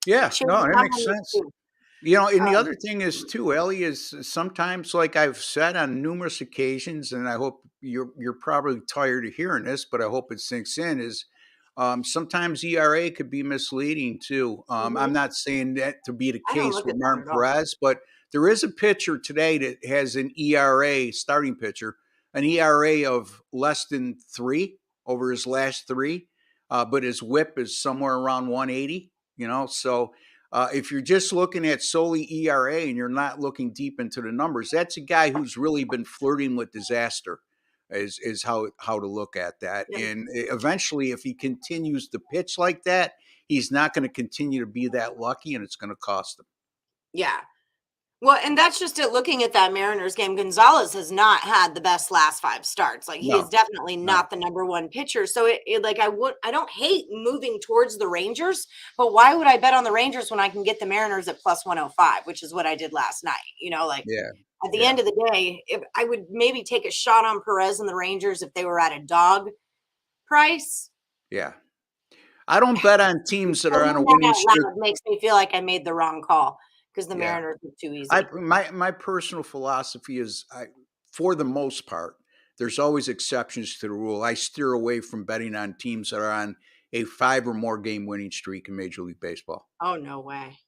Yeah, no, that makes sense. And the other thing is too, Ellie, is sometimes, like I've said on numerous occasions, and I hope you're probably tired of hearing this, but I hope it sinks in, is sometimes ERA could be misleading too. I'm not saying that to be the case with Martin Perez, but there is a pitcher today that has an ERA, starting pitcher, an ERA of less than 3 over his last 3, but his WHIP is somewhere around 180. So if you're just looking at solely ERA and you're not looking deep into the numbers, that's a guy who's really been flirting with disaster. Is how to look at that. Yeah. And eventually, if he continues to pitch like that, he's not going to continue to be that lucky, and it's going to cost him. Yeah. Well, and that's just it. Looking at that Mariners game, Gonzalez has not had the best last 5 starts. Like he is definitely not the number 1 pitcher. So I don't hate moving towards the Rangers, but why would I bet on the Rangers when I can get the Mariners at plus 105, which is what I did last night? At the end of the day, if I would maybe take a shot on Perez and the Rangers if they were at a dog price. Yeah. I don't bet on teams that are on a winning streak. It makes me feel like I made the wrong call. Because the Mariners are too easy. My personal philosophy is, for the most part, there's always exceptions to the rule. I steer away from betting on teams that are on a 5 or more game winning streak in Major League Baseball. Oh, no way.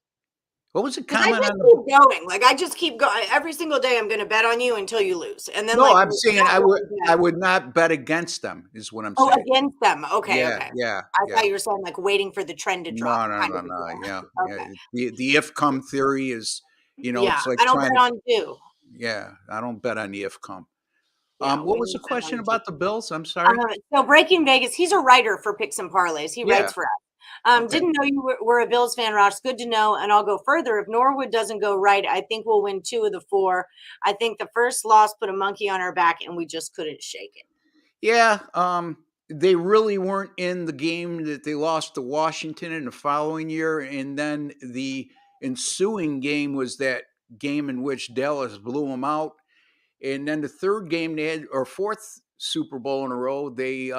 What was the comment on keep going? Like I just keep going every single day. I'm going to bet on you until you lose, and then I'm saying I would not bet against them. Is what I'm saying. Oh, against them. Okay. Yeah. I thought you were saying like waiting for the trend to drop. No. Yeah. The if come theory is, it's like I don't bet on you. Yeah, I don't bet on the if come. What was the question about the Bills? I'm sorry. So Breaking Vegas, he's a writer for Picks and Parlays. He writes for us. Didn't know you were a Bills fan, Ross. Good to know. And I'll go further. If Norwood doesn't go right, I think we'll win 2 of the 4. I think the first loss put a monkey on our back, and we just couldn't shake it. Yeah, they really weren't in the game that they lost to Washington in the following year. And then the ensuing game was that game in which Dallas blew them out. And then the third game they had, or 4th Super Bowl in a row, they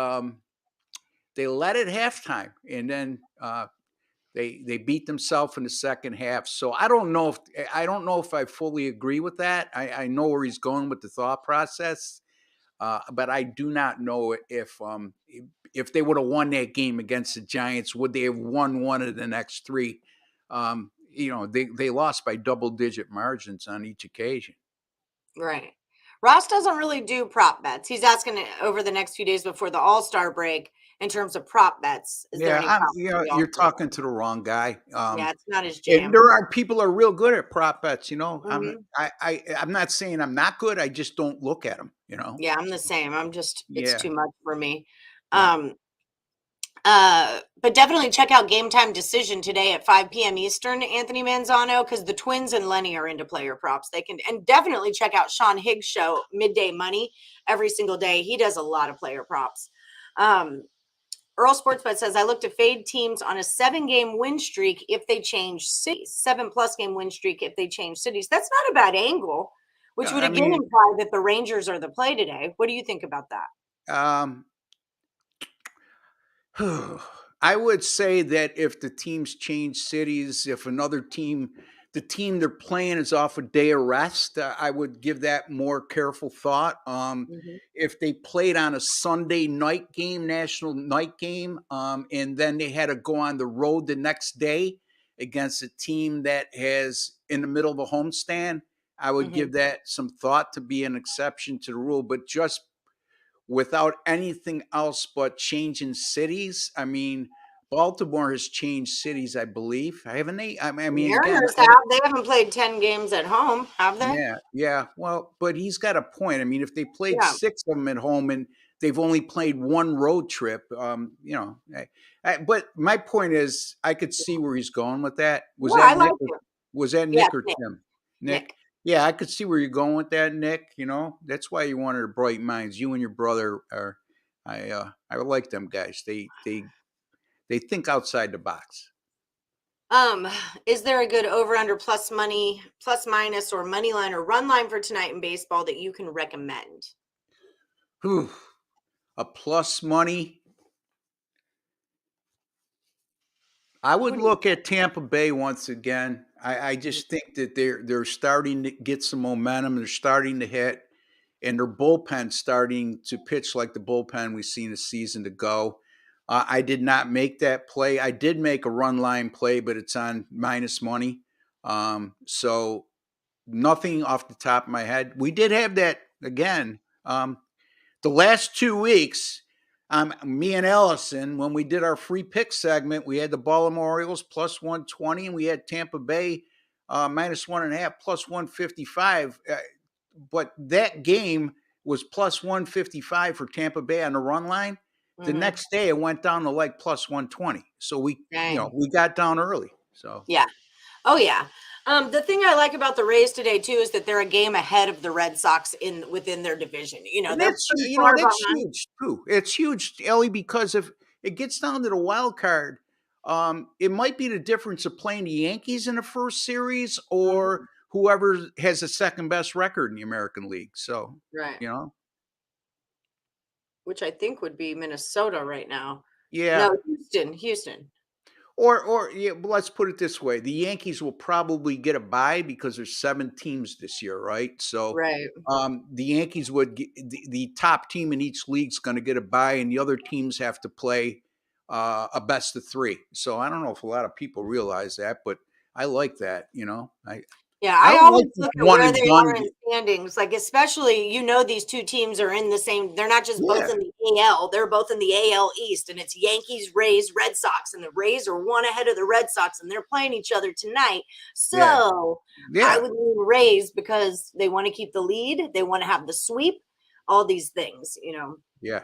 led at halftime, and then they beat themselves in the second half. So I don't know if I fully agree with that. I know where he's going with the thought process, but I do not know if they would have won that game against the Giants, would they have won one of the next 3? They lost by double-digit margins on each occasion. Right. Ross doesn't really do prop bets. He's asking over the next few days before the All-Star break in terms of prop bets. Is there Yeah, any props that we you're also like? talking to the wrong guy. Yeah, it's not his And jam. there are people are real good at prop bets. Mhm. I'm not saying I'm not good. I just don't look at them. Yeah, I'm the same. It's Yeah, too much for me. yeah. Um, but definitely check out Game Time Decision today at 5 p.m. Eastern, Anthony Manzano, because the twins and Lenny are into player props. And definitely check out Sean Higgs' show, Midday Money, every single day. He does a lot of player props. Earl Sportsbet says, I look to fade teams on a 7-game win streak if they change cities, 7+ game win streak if they change cities. That's not a bad angle, which Yeah, would I again mean, imply that the Rangers are the play today. What do you think about that? um, I would say that if the teams change cities, if another team, the team they're playing is off a day of rest, I would give that more careful thought. Mhm. If they played on a Sunday night game, national night game, and then they had to go on the road the next day against a team that has in the middle of a homestand, I would Mhm. give that some thought to be an exception to the rule. But just without anything else but changing cities. I mean, Baltimore has changed cities, I believe. Haven't they? I mean, again, Mariners I have. don't. They haven't played 10 games at home, have they? Yeah, yeah. Well, but he's got a point. I mean, if they played Yeah. 6 of them at home and they've only played one road trip, but my point is, I could see where he's going with that. Was No, I that like Nick? Or, it. was that Yes, Nick or Nick. Tim? Nick. Nick. Yeah, I could see where you're going with that, Nick. That's why you wanted bright minds. You and your brother are. I like them guys. They think outside the box. Um, is there a good over under plus money, plus minus, or money line or run line for tonight in baseball that you can recommend? Whew. A plus money. I What would do you look at Tampa Bay once again. I think? just think that they're starting to get some momentum. They're starting to hit, and their bullpen starting to pitch like the bullpen we've seen a season to go. I did not make that play. I did make a run line play, but it's on minus money. So nothing off the top of my head. We did have that again. The last 2 weeks, me and Ellison, when we did our free pick segment, we had the Baltimore Orioles plus 120, and we had Tampa Bay minus 1.5 plus 155. But that game was plus 155 for Tampa Bay on the run line. The Mm-hmm. next day, it went down to like plus 120. So Dang. we got down early. So Yeah. Oh yeah. The thing I like about the Rays today too is that they're a game ahead of the Red Sox within their division. And They're that's pretty far that's behind. huge too. It's huge, Ellie, because if it gets down to the wild card, it might be the difference of playing the Yankees in the first series Mhm. or whoever has the second best record in the American League. So, Right. you know, Which I think would be Minnesota right now. yeah. No, Houston. Or yeah, but let's put it this way: the Yankees will probably get a bye because there's 7 teams this year, right? So Right. the Yankees would get, the top team in each league's going to get a bye, and the other teams have to play a best of 3. So I don't know if a lot of people realize that, but I like that. Yeah, I I don't like always this look at one where and they done. are in standings. Like, especially, these two teams are in the same, they're not just both Yeah, in the AL, they're both in the AL East, and it's Yankees, Rays, Red Sox, and the Rays are one ahead of the Red Sox, and they're playing each other tonight. yeah, So I yeah, would lean Rays because they want to keep the lead, they want to have the sweep, all these things. yeah.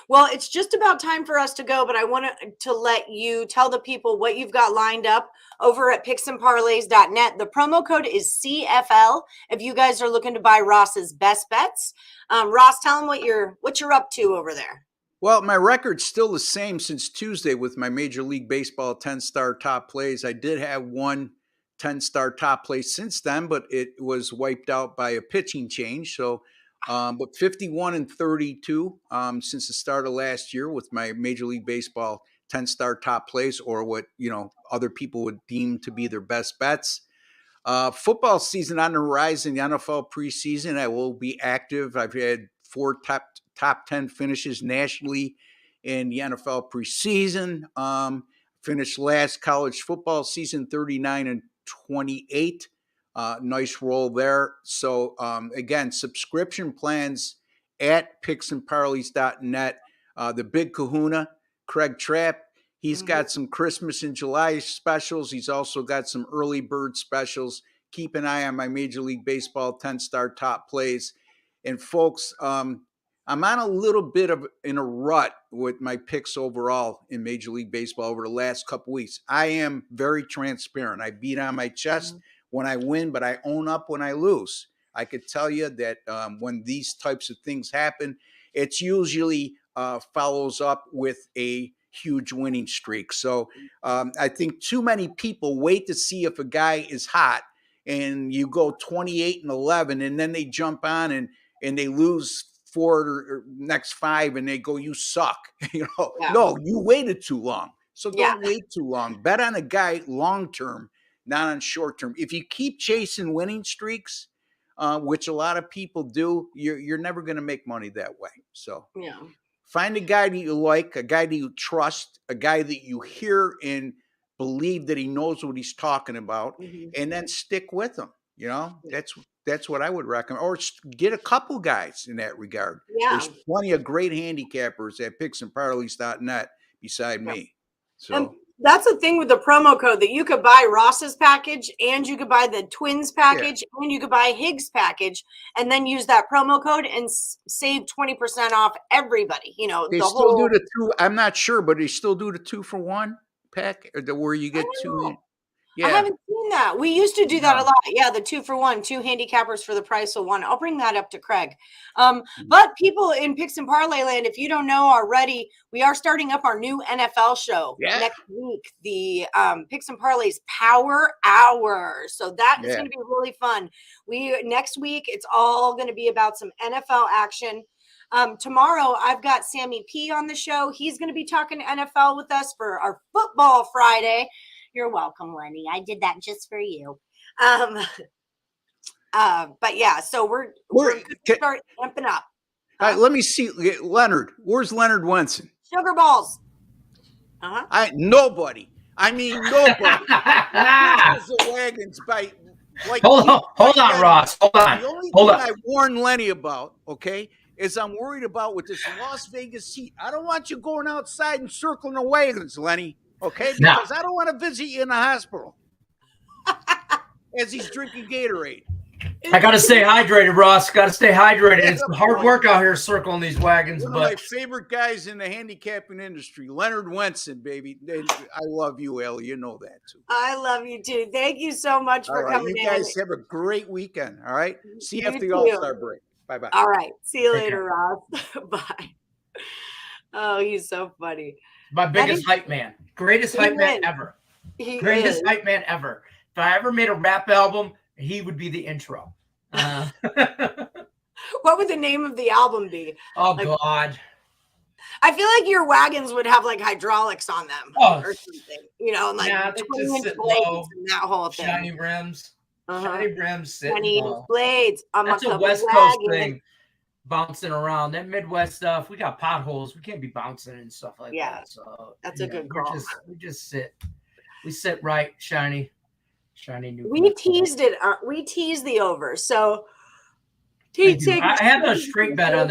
Well, it's just about time for us to go, but I want to let you tell the people what you've got lined up over at picksandparlays.net. The promo code is CFL if you guys are looking to buy Ross's best bets. Ross, tell them what you're up to over there. Well, my record's still the same since Tuesday with my Major League Baseball 10-star top plays. I did have one 10-star top play since then, but it was wiped out by a pitching change. So, but 51 and 32 since the start of last year with my Major League Baseball 10-star top plays, or what other people would deem to be their best bets. Football season on the horizon, the NFL preseason. I will be active. I've had 4 top 10 finishes nationally in the NFL preseason. Finished last college football season 39 and 28. Nice roll there. So again, subscription plans at picksandparleys.net. the big kahuna, Craig Trapp. He's got some Christmas in July specials. He's also got some early bird specials. Keep an eye on my Major League Baseball 10-star top plays. And folks, I'm on a little bit of in a rut with my picks overall in Major League Baseball over the last couple weeks. I am very transparent. I beat on my chest when I win, but I own up when I lose. I could tell you that when these types of things happen, it's usually follows up with a huge winning streak. So I think too many people wait to see if a guy is hot, and you go 28-11, and then they jump on and they lose 4 or next 5, and they go, "You suck." No, you waited too long. So don't wait too long. Bet on a guy long term, not on short term. If you keep chasing winning streaks, which a lot of people do, you're never going to make money that way. So find a guy that you like, a guy that you trust, a guy that you hear and believe that he knows what he's talking about, and then stick with him. That's what I would recommend. Or get a couple guys in that regard. There's plenty of great handicappers at picksandparlays.net beside me. So. And that's the thing with the promo code, that you could buy Ross's package, and you could buy the Twins package, and you could buy Higgs package, and then use that promo code and save 20% off everybody. They still do the 2. I'm not sure, but they still do the 2-for-1 pack, or where you get 2. I haven't seen that. We used to do that a lot. Yeah, the 2-for-1, 2 handicappers for the price of 1. I'll bring that up to Craig. But people in Picks and Parlay Land, if you don't know already, we are starting up our new NFL show next week, the Picks and Parlays Power Hour. So that is going to be really fun. Next week, it's all going to be about some NFL action. Tomorrow, I've got Sammy P on the show. He's going to be talking NFL with us for our Football Friday. You're welcome, Lenny. I did that just for you. But yeah, so we're going to start amping up. All right, let me see. Leonard. Where's Leonard Wenson? Sugar balls. Nobody. I mean, nobody. The wagons by like. Hold on, Ross. Hold on. The only thing I warned Lenny about, is I'm worried about with this Las Vegas heat. I don't want you going outside and circling the wagons, Lenny. Because I don't want to visit you in the hospital as he's drinking Gatorade. I got to stay hydrated, Ross. Got to stay hydrated. It's hard work out here circling these wagons. One of my favorite guys in the handicapping industry, Leonard Wenson, baby. I love you, Ellie. You know that, too. I love you, too. Thank you so much for coming in. You guys have a great weekend, all right? See you after the All-Star break. Bye-bye. All right. See you later, Ross. Bye. Oh, he's so funny. My biggest hype man. Greatest hype man ever. Greatest hype man ever. If I ever made a rap album, he would be the intro. What would the name of the album be? Oh, God. I feel like your wagons would have like hydraulics on them or something. And like 20-inch blades and that whole thing. Shiny rims. Shiny rims. Shiny blades. That's a West Coast thing. Bouncing around that Midwest stuff, we got potholes. We can't be bouncing and stuff like that. So that's a good call. We just sit. We sit right, shiny new. We teased it. We teased the over. So I have a straight bet on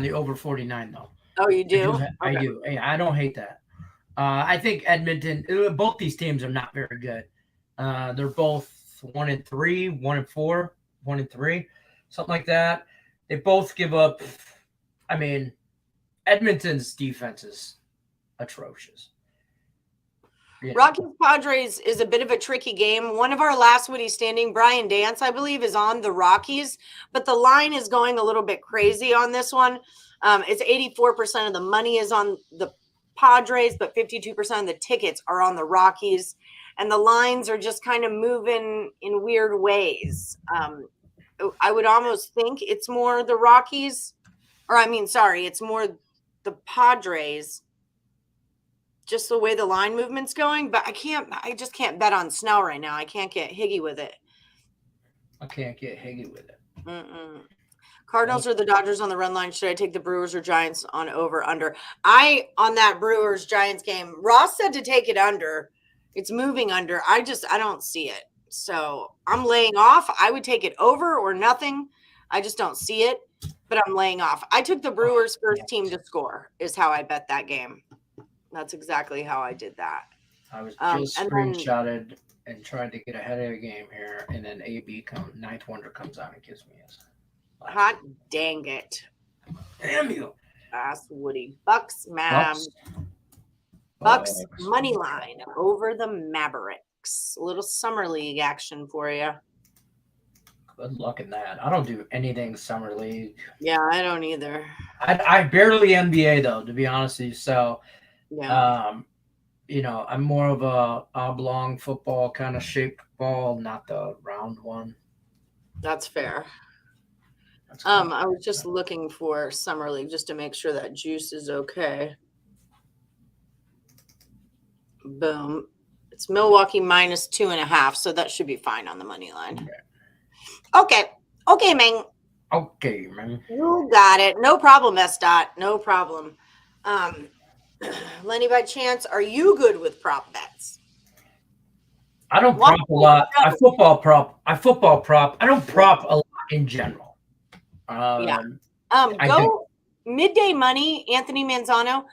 the over 49 though. Oh, you do? I do. Hey, I don't hate that. I think Edmonton. Both these teams are not very good. They're both 1-3, 1-4, 1-3, something like that. They both give up. I mean, Edmonton's defense is atrocious. Rockies Padres is a bit of a tricky game. One of our last Woodies standing, Brian Dance, I believe, is on the Rockies, but the line is going a little bit crazy on this one. It's 84% of the money is on the Padres, but 52% of the tickets are on the Rockies, and the lines are just kind of moving in weird ways. I would almost think it's more the Rockies, it's more the Padres, just the way the line movement's going. But I just can't bet on Snell right now. I can't get Higgy with it. Cardinals or the Dodgers on the run line. Should I take the Brewers or Giants on over under? On that Brewers Giants game, Ross said to take it under. It's moving under. I don't see it. So I'm laying off. I would take it over or nothing. I just don't see it, but I'm laying off. I took the Brewers first team to score is how I bet that game. That's exactly how I did that. I was just screenshotted and tried to get ahead of the game here, and then Ninth Wonder comes out and gives me his. Hot dang it. Damn you. Ask Woody. Bucks money line over the Mavericks. A little summer league action for you. Good luck in that. I don't do anything summer league. Yeah, I don't either. I barely NBA though, to be honest with you. So, yeah. I'm more of a oblong football kind of shaped ball, not the round one. That's fair. I was just looking for summer league just to make sure that juice is okay. Boom. It's Milwaukee minus 2.5, so that should be fine on the money line. Okay, man. Okay, man. You got it. No problem, S-Dot. No problem. Lenny, by chance, are you good with prop bets? I don't prop a lot. I football prop. I don't prop a lot in general. Go midday money, Anthony Manzano.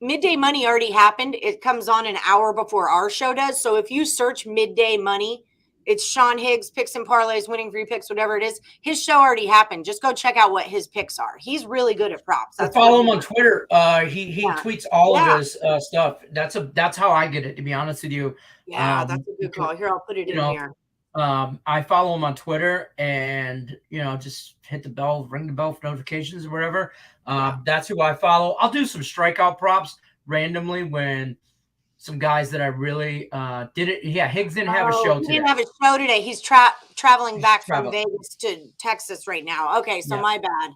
Midday money already happened. It comes on an hour before our show does. So if you search midday money, it's Sean Higgs, picks and parlays, winning free picks, whatever it is. His show already happened. Just go check out what his picks are. He's really good at props. Follow him on Twitter. He tweets all of his stuff. That's how I get it, to be honest with you. Yeah, that's a good call. Here, I'll put it in here. I follow him on Twitter and, just hit the bell, ring the bell for notifications or whatever. That's who I follow. I'll do some strikeout props randomly when some guys that I really did it. Yeah, Higgs didn't have a show today. He didn't have a show today. He's traveling back from Vegas to Texas right now. Okay, so my bad.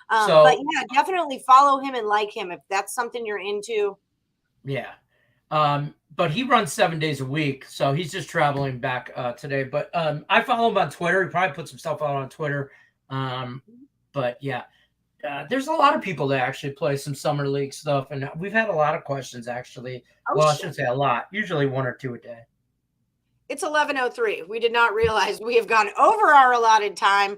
But yeah, definitely follow him and like him if that's something you're into. Yeah. But he runs 7 days a week, so he's just traveling back today. But I follow him on Twitter. He probably puts himself out on Twitter. But yeah, there's a lot of people that actually play some summer league stuff, and we've had a lot of questions actually. I shouldn't say a lot. Usually 1 or 2 a day. It's 11:03. We did not realize we have gone over our allotted time.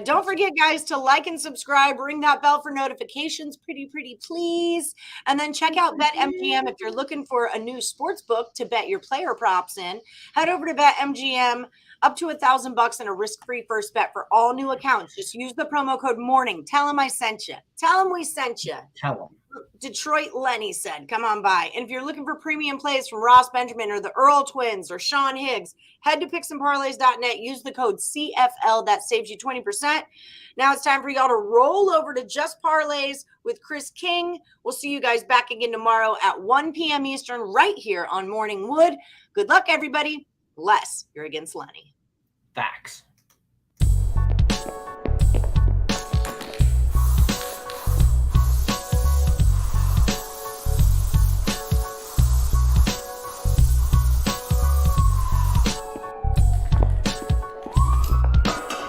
Don't forget, guys, to like and subscribe. Ring that bell for notifications. Pretty, please. And then check out BetMGM if you're looking for a new sports book to bet your player props in. Head over to BetMGM. Up to $1,000 and a risk-free first bet for all new accounts. Just use the promo code MORNING. Tell them I sent you. Tell them we sent you. Tell them. Detroit Lenny said, come on by. And if you're looking for premium plays from Ross Benjamin or the Earl twins or Sean Higgs, head to picksandparlays.net. Use the code CFL. That saves you 20%. Now it's time for y'all to roll over to Just Parlays with Chris King. We'll see you guys back again tomorrow at 1 p.m. Eastern right here on Morning Wood. Good luck, everybody. Unless you're against Lenny. Facts.